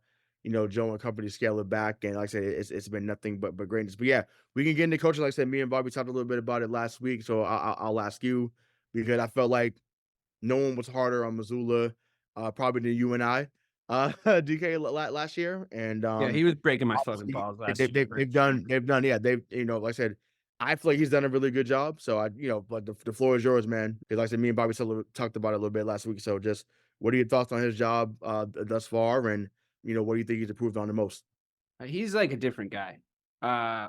Joe and company scale it back. And like I said, it's been nothing but greatness. But yeah, we can get into coaching. Like I said, me and Bobby talked a little bit about it last week. So I'll ask you because I felt like no one was harder on Missoula, probably than you and I, DK last year. And yeah, he was breaking my fucking balls last year. They've done, yeah, like I said, I feel like he's done a really good job. So but the floor is yours, man. Because like I said, me and Bobby talked about it a little bit last week. So just what are your thoughts on his job thus far, and what do you think he's improved on the most? He's like a different guy.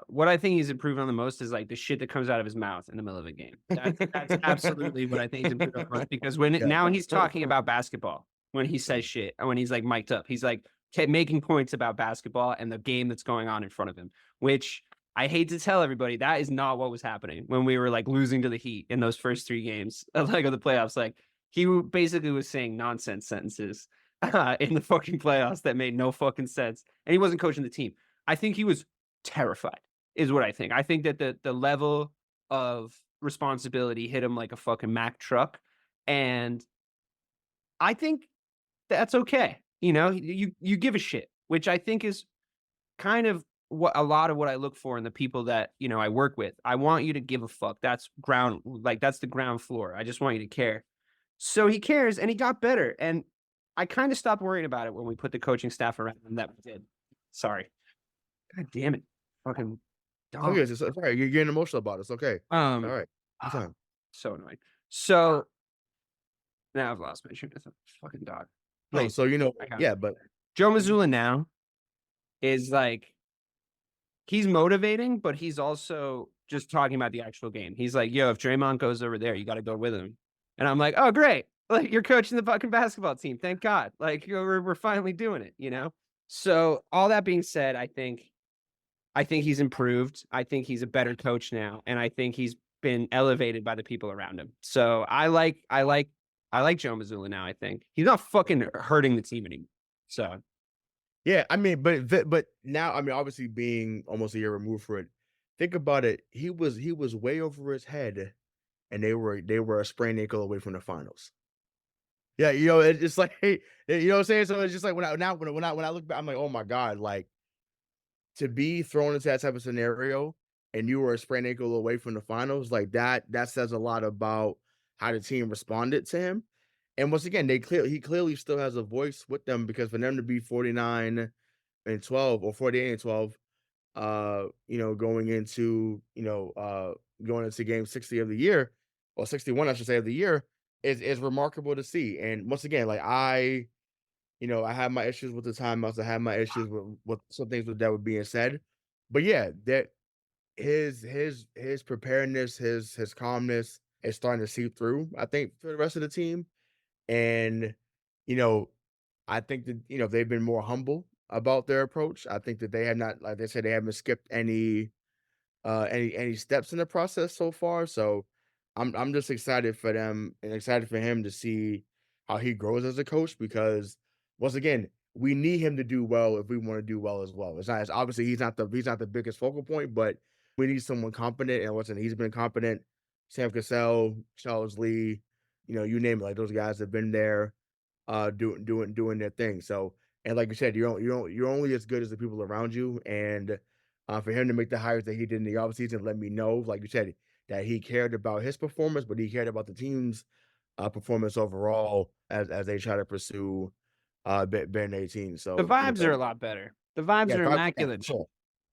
What I think he's improved on the most is like the shit that comes out of his mouth in the middle of a game. That's absolutely what I think he's improved on most because now he's talking about basketball when he says shit and when he's like mic'd up, he's like making points about basketball and the game that's going on in front of him, which I hate to tell everybody that is not what was happening when we were like losing to the Heat in those first 3 games of the playoffs. Like he basically was saying nonsense sentences in the fucking playoffs that made no fucking sense. And he wasn't coaching the team. I think he was terrified is what I think. I think that the level of responsibility hit him like a fucking Mack truck. And I think that's okay. You give a shit, which I think is kind of a lot of what I look for in the people that, I work with. I want you to give a fuck. That's that's the ground floor. I just want you to care. So he cares and he got better. And I kind of stopped worrying about it when we put the coaching staff around him that we did. Sorry. God damn it. Fucking dog. Okay, sorry, you're getting emotional about it. It's okay. All right. So annoying. So now I've lost my train of thought. Fucking dog. No, so but Joe Mazzulla now is like he's motivating, but he's also just talking about the actual game. He's like, yo, if Draymond goes over there, you got to go with him. And I'm like, oh, great. Like you're coaching the fucking basketball team. Thank God. Like we're finally doing it, So all that being said, I think he's improved. I think he's a better coach now. And I think he's been elevated by the people around him. So I like Joe Mazzulla now. I think he's not fucking hurting the team anymore. So yeah, I mean, but now, I mean, obviously being almost a year removed for it, think about it. He was way over his head, and they were a sprained ankle away from the finals. Yeah, it's just like, hey, you know what I'm saying? So it's just like when I look back, I'm like, oh my God, like to be thrown into that type of scenario and you were a sprained ankle away from the finals, like that says a lot about how the team responded to him. And once again, he clearly still has a voice with them because for them to be 49-12 or 48-12, going into going into game 60 of the year, or 61, I should say, of the year, is remarkable to see. And once again, like I have my issues with the timeouts. I have my issues with some things that were being said. But yeah, that his preparedness, his calmness is starting to seep through, I think, for the rest of the team. And, you know, I think that, they've been more humble about their approach. I think that they have not, like they said, they haven't skipped any steps in the process so far. So I'm just excited for them and excited for him to see how he grows as a coach because once again, we need him to do well if we want to do well as well. It's obviously he's not the biggest focal point, but we need someone competent. And he's been competent. Sam Cassell, Charles Lee, you name it, like those guys have been there doing their thing. So and like you said, you're only as good as the people around you. And for him to make the hires that he did in the offseason, let me know, like you said, that he cared about his performance, but he cared about the team's performance overall as they try to pursue Ben 18. So The vibes are a lot better. The vibes yeah, are yeah, immaculate. sure.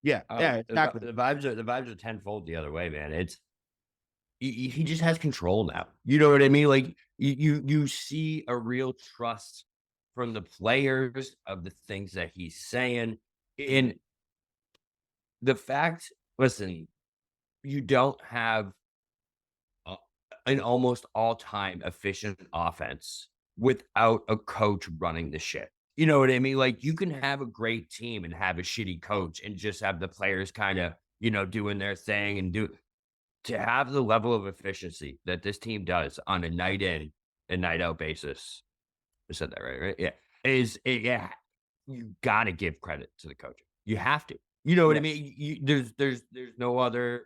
Yeah, The exactly. vibes are tenfold the other way, man. It's he just has control now. You know what I mean? Like you see a real trust from the players of the things that he's saying. And the fact, listen, you don't have an almost all-time efficient offense without a coach running the shit. You know what I mean? Like you can have a great team and have a shitty coach and just have the players kind of, doing their thing and to have the level of efficiency that this team does on a night in and night out basis. I said that right? Yeah. Yeah. You got to give credit to the coach. You have to. You know what I mean? There's no other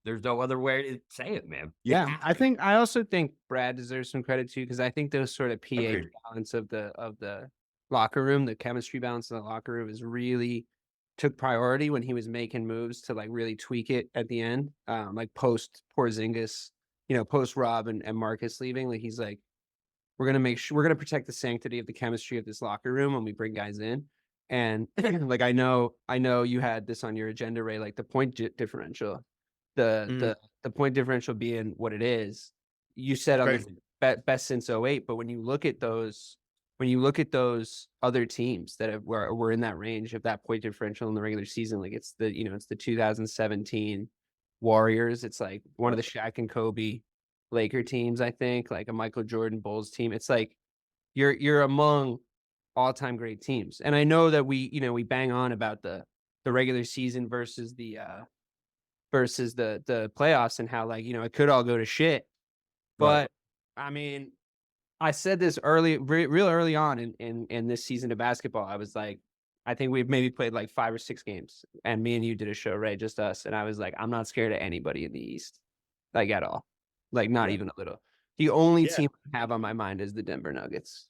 way to say it, man. Yeah, I also think Brad deserves some credit too because I think those sort of pH balance of the locker room, the chemistry balance of the locker room, is really took priority when he was making moves to like really tweak it at the end, like post Porzingis, post Rob and Marcus leaving. Like he's like, we're gonna protect the sanctity of the chemistry of this locker room when we bring guys in. And like I know you had this on your agenda, Ray, like the point differential. The point differential being what it is. You said on the best since 08, but when you look at those other teams that were in that range of that point differential in the regular season, like it's the 2017 Warriors, it's like one of the Shaq and Kobe Laker teams, I think, like a Michael Jordan Bulls team. It's like you're among all-time great teams. And I know that we bang on about the regular season versus the playoffs and how it could all go to shit. But I mean, I said this real early on in this season of basketball. I was like, I think we've maybe played like 5 or 6 games, and me and you did a show, Ray, just us. And I was like, I'm not scared of anybody in the East, like at all, like not even a little. The only team I have on my mind is the Denver Nuggets.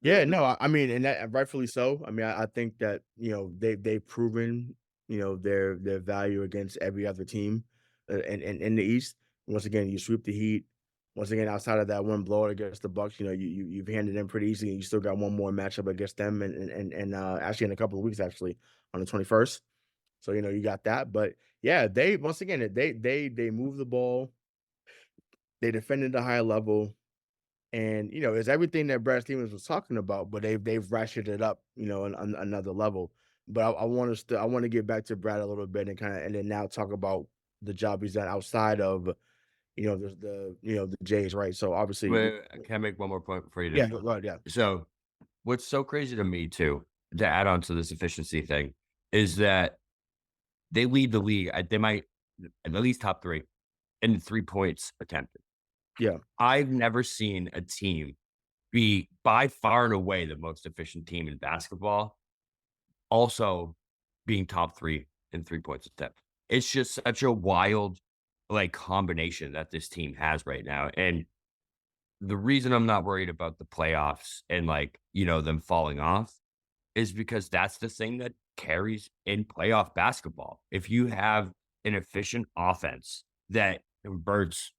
Yeah, no, I mean, and that rightfully so. I mean, I think that they've proven their value against every other team in the East. Once again, you sweep the Heat. Once again, outside of that one blowout against the Bucks, you've handed them pretty easy. And you still got one more matchup against them, and actually in a couple of weeks, actually on the 21st. So you got that. But yeah, they once again they move the ball. They defended a high level. And it's everything that Brad Stevens was talking about, but they've ratcheted it up, on another level. But I want to get back to Brad a little bit and then now talk about the job he's done outside of the Jays, right? So obviously, Wait, can I make one more point before you do? Yeah, go ahead, yeah. So what's so crazy to me too, to add on to this efficiency thing, is that they lead the league. They might at least top 3 in 3 points attempted. Yeah. I've never seen a team be by far and away the most efficient team in basketball, also being top 3 in 3 points attempted. It's just such a wild combination that this team has right now. And the reason I'm not worried about the playoffs and them falling off is because that's the thing that carries in playoff basketball. If you have an efficient offense that converts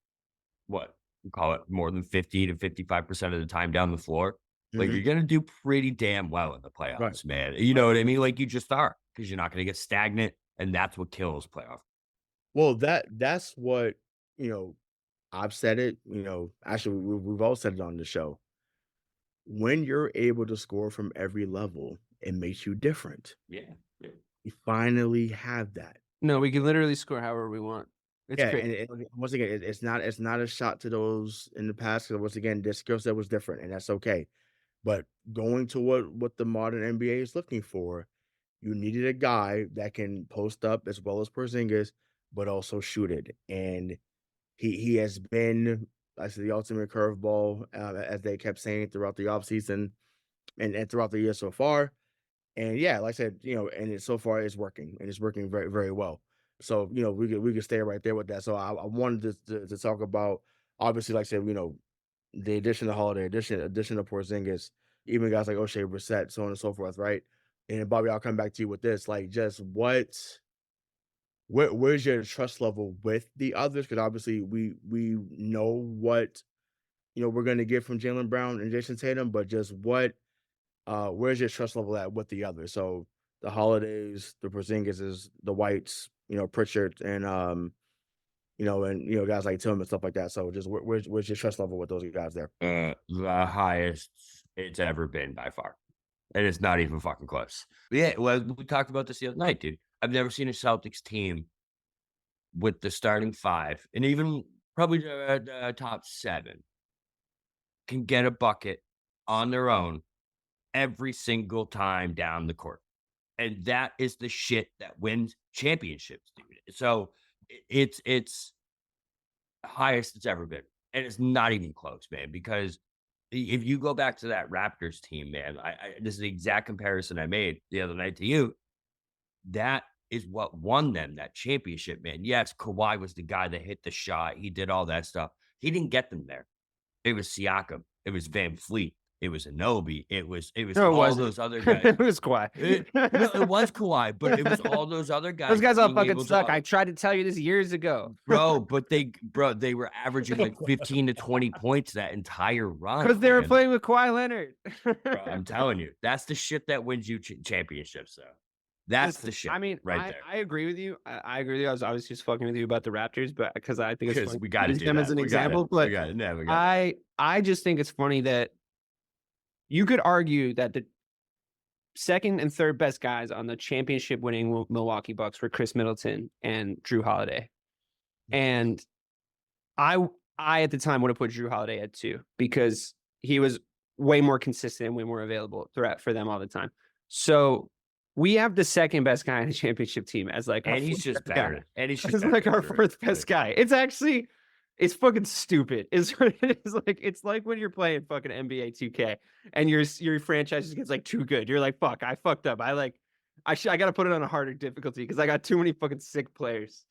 what we call it more than 50 to 55% of the time down the floor, like Mhm. you're gonna do pretty damn well in the playoffs, Right. man. You know what I mean? Like you just are, because you're not gonna get stagnant, and that's what kills playoff. Well, that's what, I've said it, actually we've all said it on the show. When you're able to score from every level, it makes you different. Yeah. You finally have that. No, we can literally score however we want. It's Yeah, crazy. and once again, it's not a shot to those in the past, 'cause once again, this skill set was different, and that's okay. But going to what the modern NBA is looking for, you needed a guy that can post up as well as Porzingis, but also shoot it. And he has been, I said, the ultimate curveball, as they kept saying throughout the offseason and throughout the year so far. And yeah, like I said, and so far it's working, and it's working very, very well. So, we could stay right there with that. So I wanted to talk about, obviously, like I said, the addition of Holiday, addition of Porzingis, even guys like O'Shea Brissett, so on and so forth, right? And Bobby, I'll come back to you with this. Like, just where's your trust level with the others? Because obviously we know what we're gonna get from Jaylen Brown and Jayson Tatum, but just where's your trust level at with the others? So the Holidays, the Porzingises, the Whites, Pritchard, and guys like Tillman and stuff like that. So just where's your trust level with those guys there? The highest it's ever been by far. And it's not even fucking close. Yeah, well, we talked about this the other night, dude. I've never seen a Celtics team with the starting five, and even probably the top seven, can get a bucket on their own every single time down the court. And that is the shit that wins championships, dude. So it's the highest it's ever been. And it's not even close, man, because if you go back to that Raptors team, man, this is the exact comparison I made the other night to you. That is what won them that championship, man. Yes, Kawhi was the guy that hit the shot. He did all that stuff. He didn't get them there. It was Siakam. It was Van Fleet. It was Anobi. It was No, it all wasn't. those other guys. It was Kawhi. No, it was Kawhi, but it was all those other guys. Those guys all being fucking able to- suck. I tried to tell you this years ago. bro. But they were averaging like 15 to 20 points that entire run. Because they were man. playing with Kawhi Leonard. Bro, I'm telling you, that's the shit that wins you championships. So that's the shit. I mean, right there. I agree with you. I agree with you. I was obviously just fucking with you about the Raptors, but because I think it's Because funny we got to use do them that. as an We got example. it. But we got it. No, we got it. I just think it's funny that you could argue that the second and third best guys on the championship winning Milwaukee Bucks were Chris Middleton and Drew Holiday. And I at the time would have put Drew Holiday at 2 because he was way more consistent and way more available threat for them all the time. So we have the second best guy in the championship team as like, And he's just better. And he's just it's better like our than fourth Drew. best guy. It's fucking stupid. It's what it is. Like, it's like when you're playing fucking NBA 2K and your franchise just gets like too good. You're like, fuck, I fucked up. I got to put it on a harder difficulty because I got too many fucking sick players.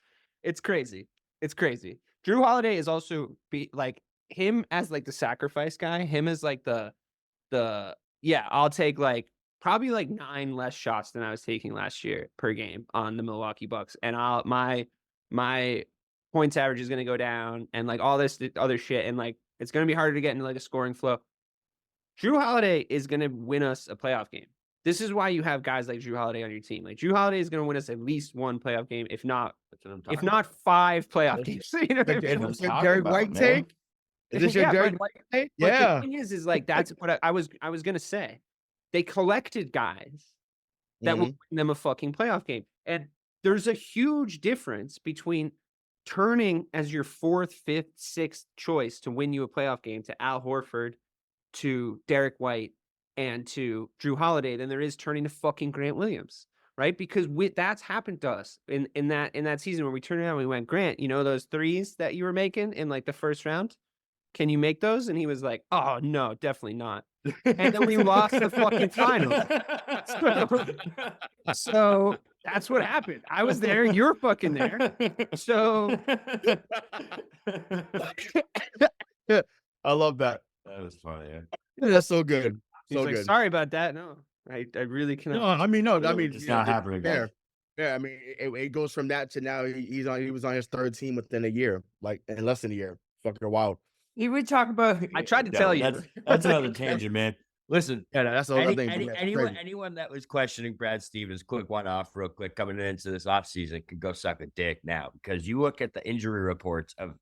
It's crazy. It's crazy. Drew Holiday is also like him as like the sacrifice guy. Him as like I'll take like probably like 9 less shots than I was taking last year per game on the Milwaukee Bucks. And my points average is going to go down and like all this other shit. And like, it's going to be harder to get into like a scoring flow. Drew Holiday is going to win us a playoff game. This is why you have guys like Drew Holiday on your team. Like Drew Holiday is going to win us at least 1 playoff game, if not 5 playoff games. You know what I mean? Derek White take? Is this your Derek White take? But Yeah. the thing is like that's what I was going to say. They collected guys that will win them a fucking playoff game. And there's a huge difference between turning as your 4th, 5th, 6th choice to win you a playoff game to Al Horford, to Derek White, and to Drew Holiday than there is turning to fucking Grant Williams, right? Because that's happened to us in that season where we turned around and we went, Grant, those threes that you were making in like the first round, can you make those? And he was like, oh no, definitely not. And then we lost the fucking finals. So that's what happened. I was there. You're fucking there. So I love that. That was funny. Yeah. That's so good. he's So like, good. sorry about that. No, I really No, cannot. I mean, no, I Literally mean, just yeah, not happening, guys. fair. Yeah, I mean, it goes from that to now he was on his third team within a year, like in less than a year. Fucking wild. You would talk about. I tried to No, tell you. That's another tangent, man. Listen, Yeah, that's the whole thing. anyone that was questioning Brad Stevens, quick one off, real quick, coming into this offseason could go suck a dick now because you look at the injury reports of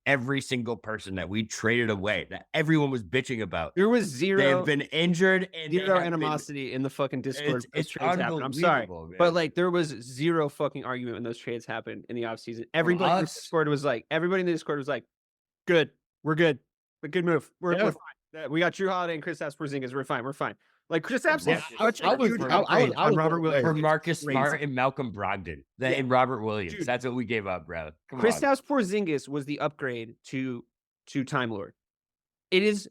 every single person that we traded away that everyone was bitching about. There was zero. They've been injured and zero animosity in the fucking Discord. It's trades happened. I'm sorry, unbelievable, man. but like there was zero fucking argument when those trades happened in the offseason. Everybody in the Discord was like, good, we're good, but good move. We're fine. We got Drew Holiday and Kristaps Porzingis. We're fine. Like Kristaps, I was Robert Williams for Marcus crazy. Smart and Malcolm Brogdon. And Robert Williams. Dude. That's what we gave up, bro. Come on. Kristaps Porzingis was the upgrade to Time Lord. It is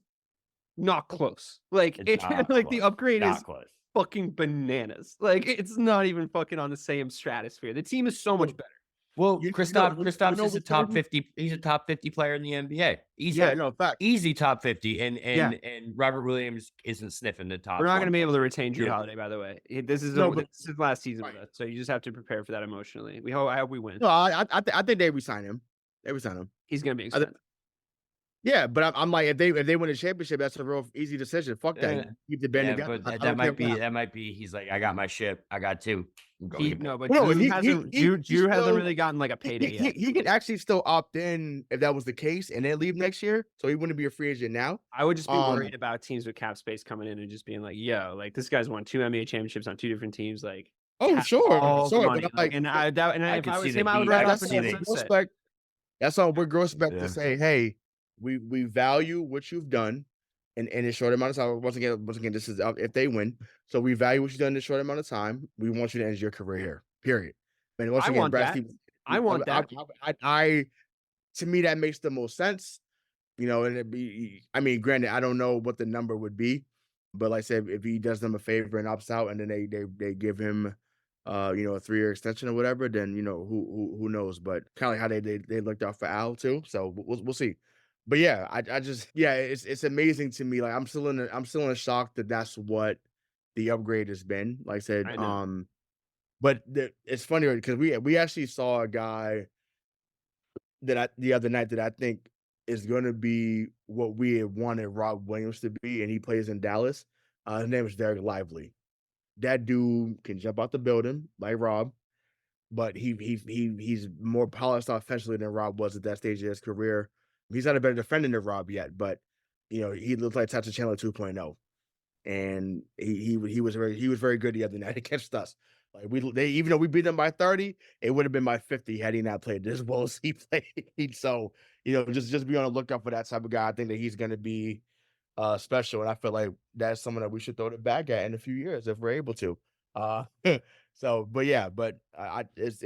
not close. Like It's not like close. the upgrade Not is close. fucking bananas. Like it's not even fucking on the same stratosphere. The team is so much better. Well, You- Kristaps you know is a what's top crazy? 50. He's a top 50 player in the NBA. Easy, Yeah, no, fact. easy top 50. And Yeah. Robert Williams isn't sniffing the top. We're not going to be 1. able to retain Drew Yeah. Holiday, by the way. This is last season with us, so you just have to prepare for that emotionally. I hope we win. No, I think they resign him. They resign him. He's going to be expensive. Yeah, but I'm like, if they win a championship, that's a real easy decision. Fuck that. Yeah. Keep the band Yeah, together. but I that don't might care be. That might be. He's like, I got my ship. I got 2. But No, Drew he- hasn't. he- Drew he's hasn't still- really gotten like a payday yet. He could actually still opt in if that was the case and then leave next year. So he wouldn't be a free agent now. I would just be worried about teams with cap space coming in and just being like, "Yo, like this guy's won 2 NBA championships on 2 different teams." Like, Oh, cap sure. all the Sure. money. But Like, like, I if could I see was the him, I would Heat. rather I up could in see the the- sunset. respect. That's all we're respect Yeah. to say, hey, we value what you've done in a short amount of time. Once again, this is if they win. So we value what you've done in a short amount of time. We want you to end your career here. Period. And once I again, want Brad that. Stevens, I want that. I to me that makes the most sense. You know, and it'd be. I mean, granted, I don't know what the number would be, but like I said, if he does them a favor and opts out, and then they give him, a 3-year extension or whatever, then who knows? But kind of like how they looked out for Al too. So we'll see. But yeah, I just it's amazing to me. Like I'm still in a shock that that's what the upgrade has been. Like I said, I know. but it's funny because we actually saw a guy the other night that I think is going to be what we had wanted Rob Williams to be, and he plays in Dallas. His name is Derek Lively. That dude can jump out the building like Rob, but he's more polished offensively than Rob was at that stage of his career. He's not a better defender than Rob yet, but he looks like Tyson Chandler 2.0, and he was very good the other night against us. Like even though we beat them by 30, it would have been by 50 had he not played as well as he played. So just be on the lookout for that type of guy. I think that he's going to be special, and I feel like that's someone that we should throw the bag at in a few years if we're able to. So, but yeah, it's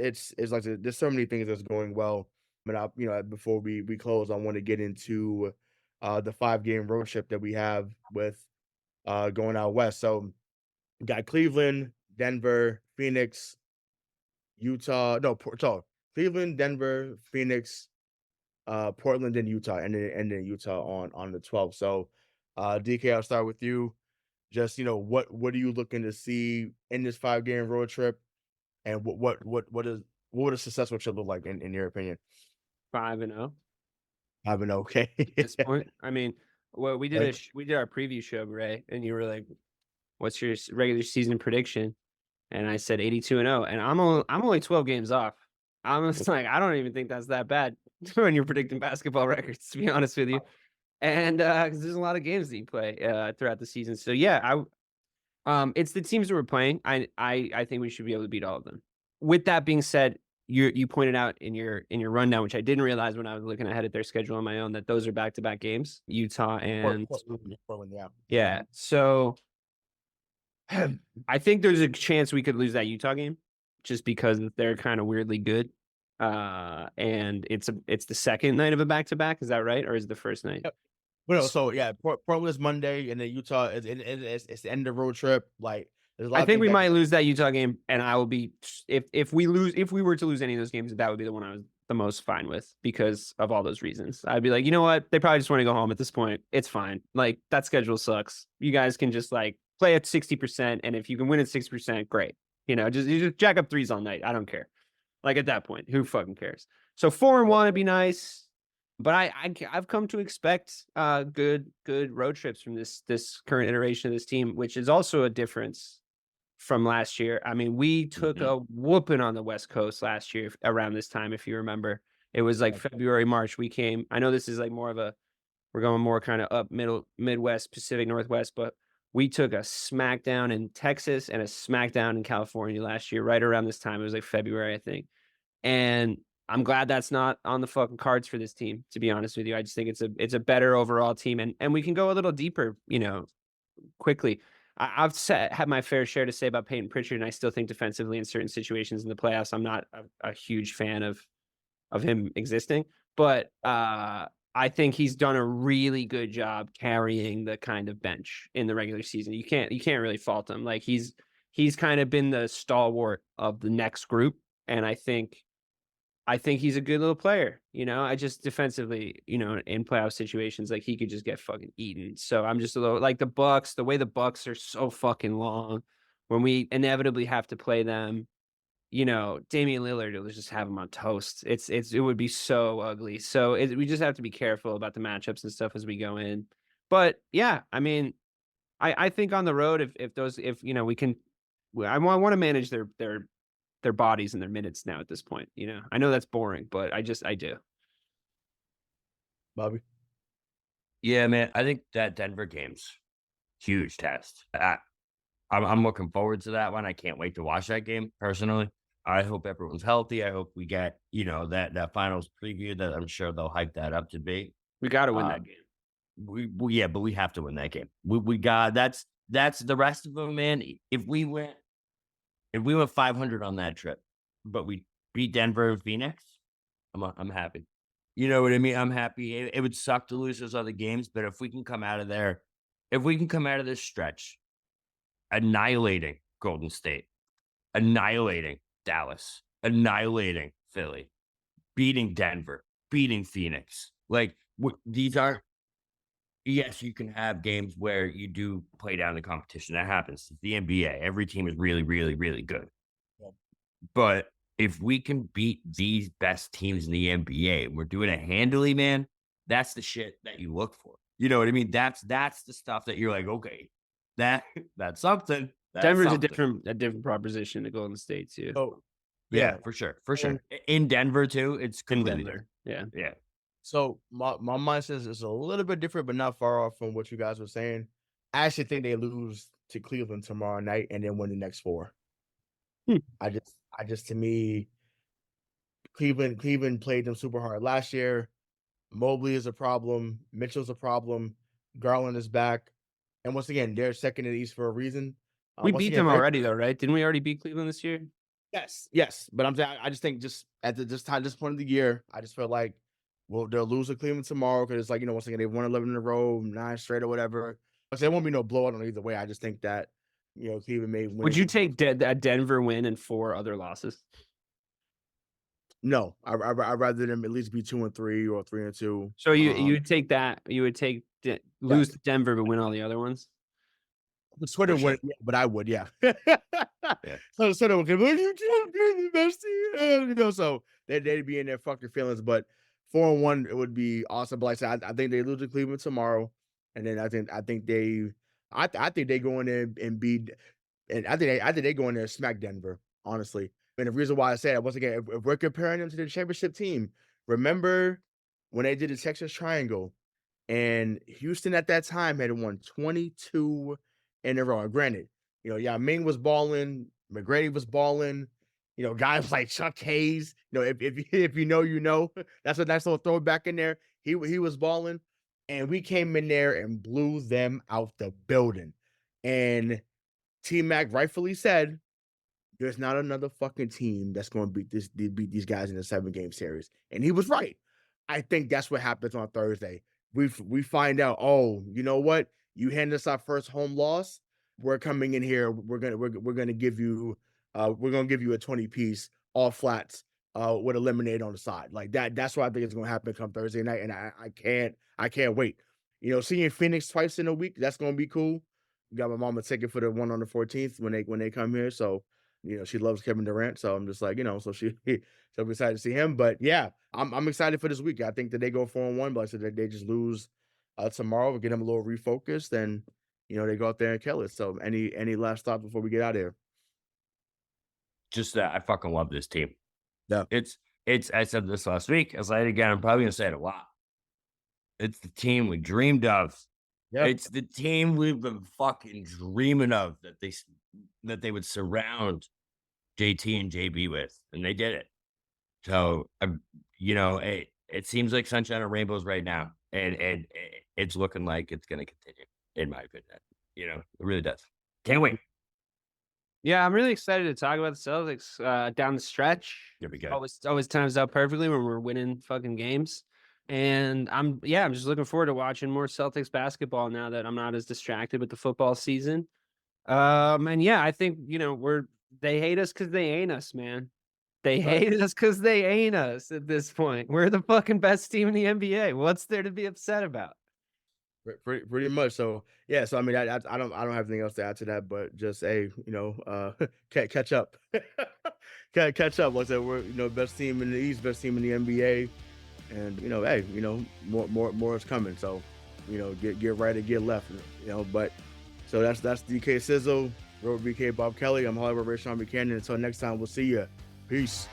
like there's so many things that's going well. But before we close, I want to get into the 5-game road trip that we have with going out west. So, we got Cleveland, Denver, Phoenix, Utah. No, Cleveland, Denver, Phoenix, Portland, and Utah, and then Utah on the 12th. So, DK, I'll start with you. Just what are you looking to see in this 5-game road trip, and what would a successful trip look like in your opinion? 5-0. 5-0, okay. At this point, I mean, well, we did our preview show, Ray, and you were like, "What's your regular season prediction?" And I said 82-0, and I'm only 12 games off. I'm just like, I don't even think that's that bad when you're predicting basketball records, to be honest with you. And because there's a lot of games that you play throughout the season, so yeah, it's the teams that we're playing. I think we should be able to beat all of them. With that being said, you pointed out in your rundown, which I didn't realize when I was looking ahead at their schedule on my own, that those are back-to-back games, Utah and Portland, yeah. So I think there's a chance we could lose that Utah game just because they're kind of weirdly good. And it's the second night of a back-to-back. Is that right? Or is it the first night? Yep. Well, so yeah, Portland is Monday, and then Utah it's the end of the road trip. Like, there's a lot I of think we things might lose that Utah game, and I will be if we were to lose any of those games, that would be the one I was the most fine with because of all those reasons. I'd be like, you know what? They probably just want to go home at this point. It's fine. Like, that schedule sucks. You guys can just like play at 60%, and if you can win at 60%, great. You just jack up threes all night. I don't care. Like at that point, who fucking cares? So 4-1 would be nice, but I've come to expect good road trips from this current iteration of this team, which is also a difference from last year. I mean, we took a whooping on the West Coast last year around this time, if you remember. It was like February, March. We came. I know this is like more of a, we're going more kind of up Midwest, Pacific Northwest, but we took a smackdown in Texas and a smackdown in California last year, right around this time. It was like February, I think. And I'm glad that's not on the fucking cards for this team, to be honest with you. I just think it's a better overall team, and we can go a little deeper, quickly. I've had my fair share to say about Peyton Pritchard, and I still think defensively in certain situations in the playoffs, I'm not a huge fan of him existing, but I think he's done a really good job carrying the kind of bench in the regular season. You can't really fault him. Like he's kind of been the stalwart of the next group, and I think he's a good little player. I just defensively, in playoff situations, like he could just get fucking eaten. So I'm just a little like the Bucks. The way the Bucks are so fucking long, when we inevitably have to play them, Damian Lillard will just have him on toast. It would be so ugly. So we just have to be careful about the matchups and stuff as we go in. But yeah, I mean, I think on the road, if we can, I want to manage their bodies and their minutes now at this point. I know that's boring, but I do. Bobby? Yeah, man. I think that Denver game's huge test. I'm looking forward to that one. I can't wait to watch that game personally. I hope everyone's healthy. I hope we get, that finals preview that I'm sure they'll hype that up to be. We got to win that game. But we have to win that game. We got that's the rest of them, man. If we went 500 on that trip, but we beat Denver and Phoenix, I'm happy. You know what I mean? I'm happy. It would suck to lose those other games, but if we can come out of this stretch, annihilating Golden State, annihilating Dallas, annihilating Philly, beating Denver, beating Phoenix. Like these are, yes, you can have games where you do play down the competition. That happens. It's the NBA. Every team is really, really, really good. Yeah. But if we can beat these best teams in the NBA, and we're doing it handily, man, that's the shit that you look for. You know what I mean? That's the stuff that you're like, okay, that's something. Denver's something. a different proposition to Golden State too. Oh, yeah, for sure. In Denver too, it's completely Denver. different. Yeah. So my mindset is a little bit different, but not far off from what you guys were saying. I actually think they lose to Cleveland tomorrow night and then win the next 4. I just to me, Cleveland played them super hard last year. Mobley is a problem. Mitchell's a problem. Garland is back, and once again, they're second in the East for a reason. We beat them already, though, right? Didn't we already beat Cleveland this year? Yes. But I'm saying, I just think just at this point of the year, I just feel like, well, they'll lose to Cleveland tomorrow because it's like, once again, they've won 11 in a row, 9 straight or whatever. But there won't be no blowout on either way. I just think that, Cleveland may win. Would you take a Denver win and 4 other losses? No, I'd rather them at least be 2-3 or 3-2. So you would take that. You would lose to Denver but win all the other ones. The Twitter would, but I would, yeah. So Twitter would, what are you doing, bestie? So they'd be in their fuck your feelings. But 4-1, it would be awesome. But like I said, I think they lose to Cleveland tomorrow, and then I think they go in there and beat, and I think they go in there and smack Denver, honestly. And the reason why I say that, once again, if we're comparing them to the championship team, remember when they did the Texas Triangle, and Houston at that time had won 22 in a row. And granted, Yao Ming was balling, McGrady was balling, guys like Chuck Hayes. If you know, that's a nice little throwback in there. He was balling, and we came in there and blew them out the building. And T-Mac rightfully said, there's not another fucking team that's going to beat these guys in a 7-game series. And he was right. I think that's what happens on Thursday. We find out, oh, you know what? You hand us our first home loss. We're coming in here. We're gonna give you a 20-piece all flats with a lemonade on the side. Like that. That's what I think is gonna happen come Thursday night. And I can't wait. Seeing Phoenix twice in a week, that's gonna be cool. got my mom a ticket for the one on the 14th when they come here. So, she loves Kevin Durant. So I'm just like, so she'll be excited to see him. But yeah, I'm excited for this week. I think that they go 4-1, but like I said, they just lose tomorrow, get them a little refocused, and they go out there and kill it. So any last thoughts before we get out of here? Just I fucking love this team. Yeah. It's I said this last week. I'll say it again. I'm probably gonna say it a lot. It's the team we dreamed of. Yeah. It's the team we've been fucking dreaming of that they would surround JT and JB with, and they did it. So it seems like sunshine and rainbows right now, and it's looking like it's gonna continue, in my opinion. It really does. Can't wait. Yeah, I'm really excited to talk about the Celtics down the stretch. Here we go. Always times out perfectly when we're winning fucking games. And I'm just looking forward to watching more Celtics basketball now that I'm not as distracted with the football season. And yeah, I think, they hate us because they ain't us, man. They hate us because they ain't us at this point. We're the fucking best team in the NBA. What's there to be upset about? Pretty much. So yeah. So I mean, I don't have anything else to add to that, but just catch up, catch up. Like I said, we're best team in the East, best team in the NBA, and more is coming. So get right and get left. But so that's DK Sizzle, Robert BK, Bob Kelly. I'm Hollywood Rayshawn Buchanan. Until next time, we'll see you. Peace.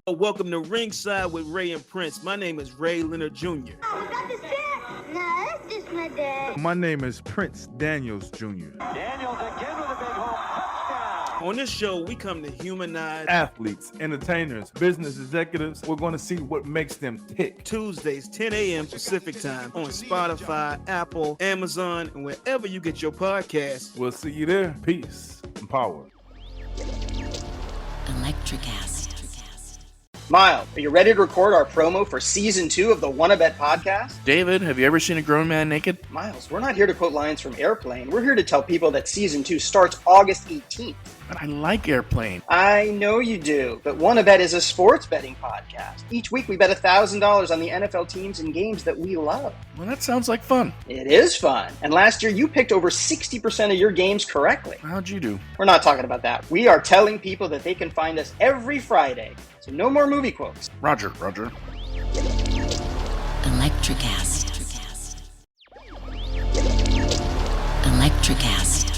Welcome to Ringside with Ray and Prince. My name is Ray Leonard Jr. Oh, is that the set? No, that's just my dad. My name is Prince Daniels Jr. Daniels again with a big home touchdown. On this show, we come to humanize Athletes, entertainers, business executives. We're going to see what makes them tick. Tuesdays, 10 a.m. Pacific time on Spotify, Apple, Amazon, and wherever you get your podcasts. We'll see you there. Peace and power. Electricast. Miles, are you ready to record our promo for Season 2 of the Wannabet podcast? David, have you ever seen a grown man naked? Miles, we're not here to quote lines from Airplane. We're here to tell people that Season 2 starts August 18th. But I like Airplane. I know you do, but Wannabet is a sports betting podcast. Each week we bet $1,000 on the NFL teams and games that we love. Well, that sounds like fun. It is fun. And last year you picked over 60% of your games correctly. How'd you do? We're not talking about that. We are telling people that they can find us every Friday. So no more movie quotes. Roger. Electricast. Electricast.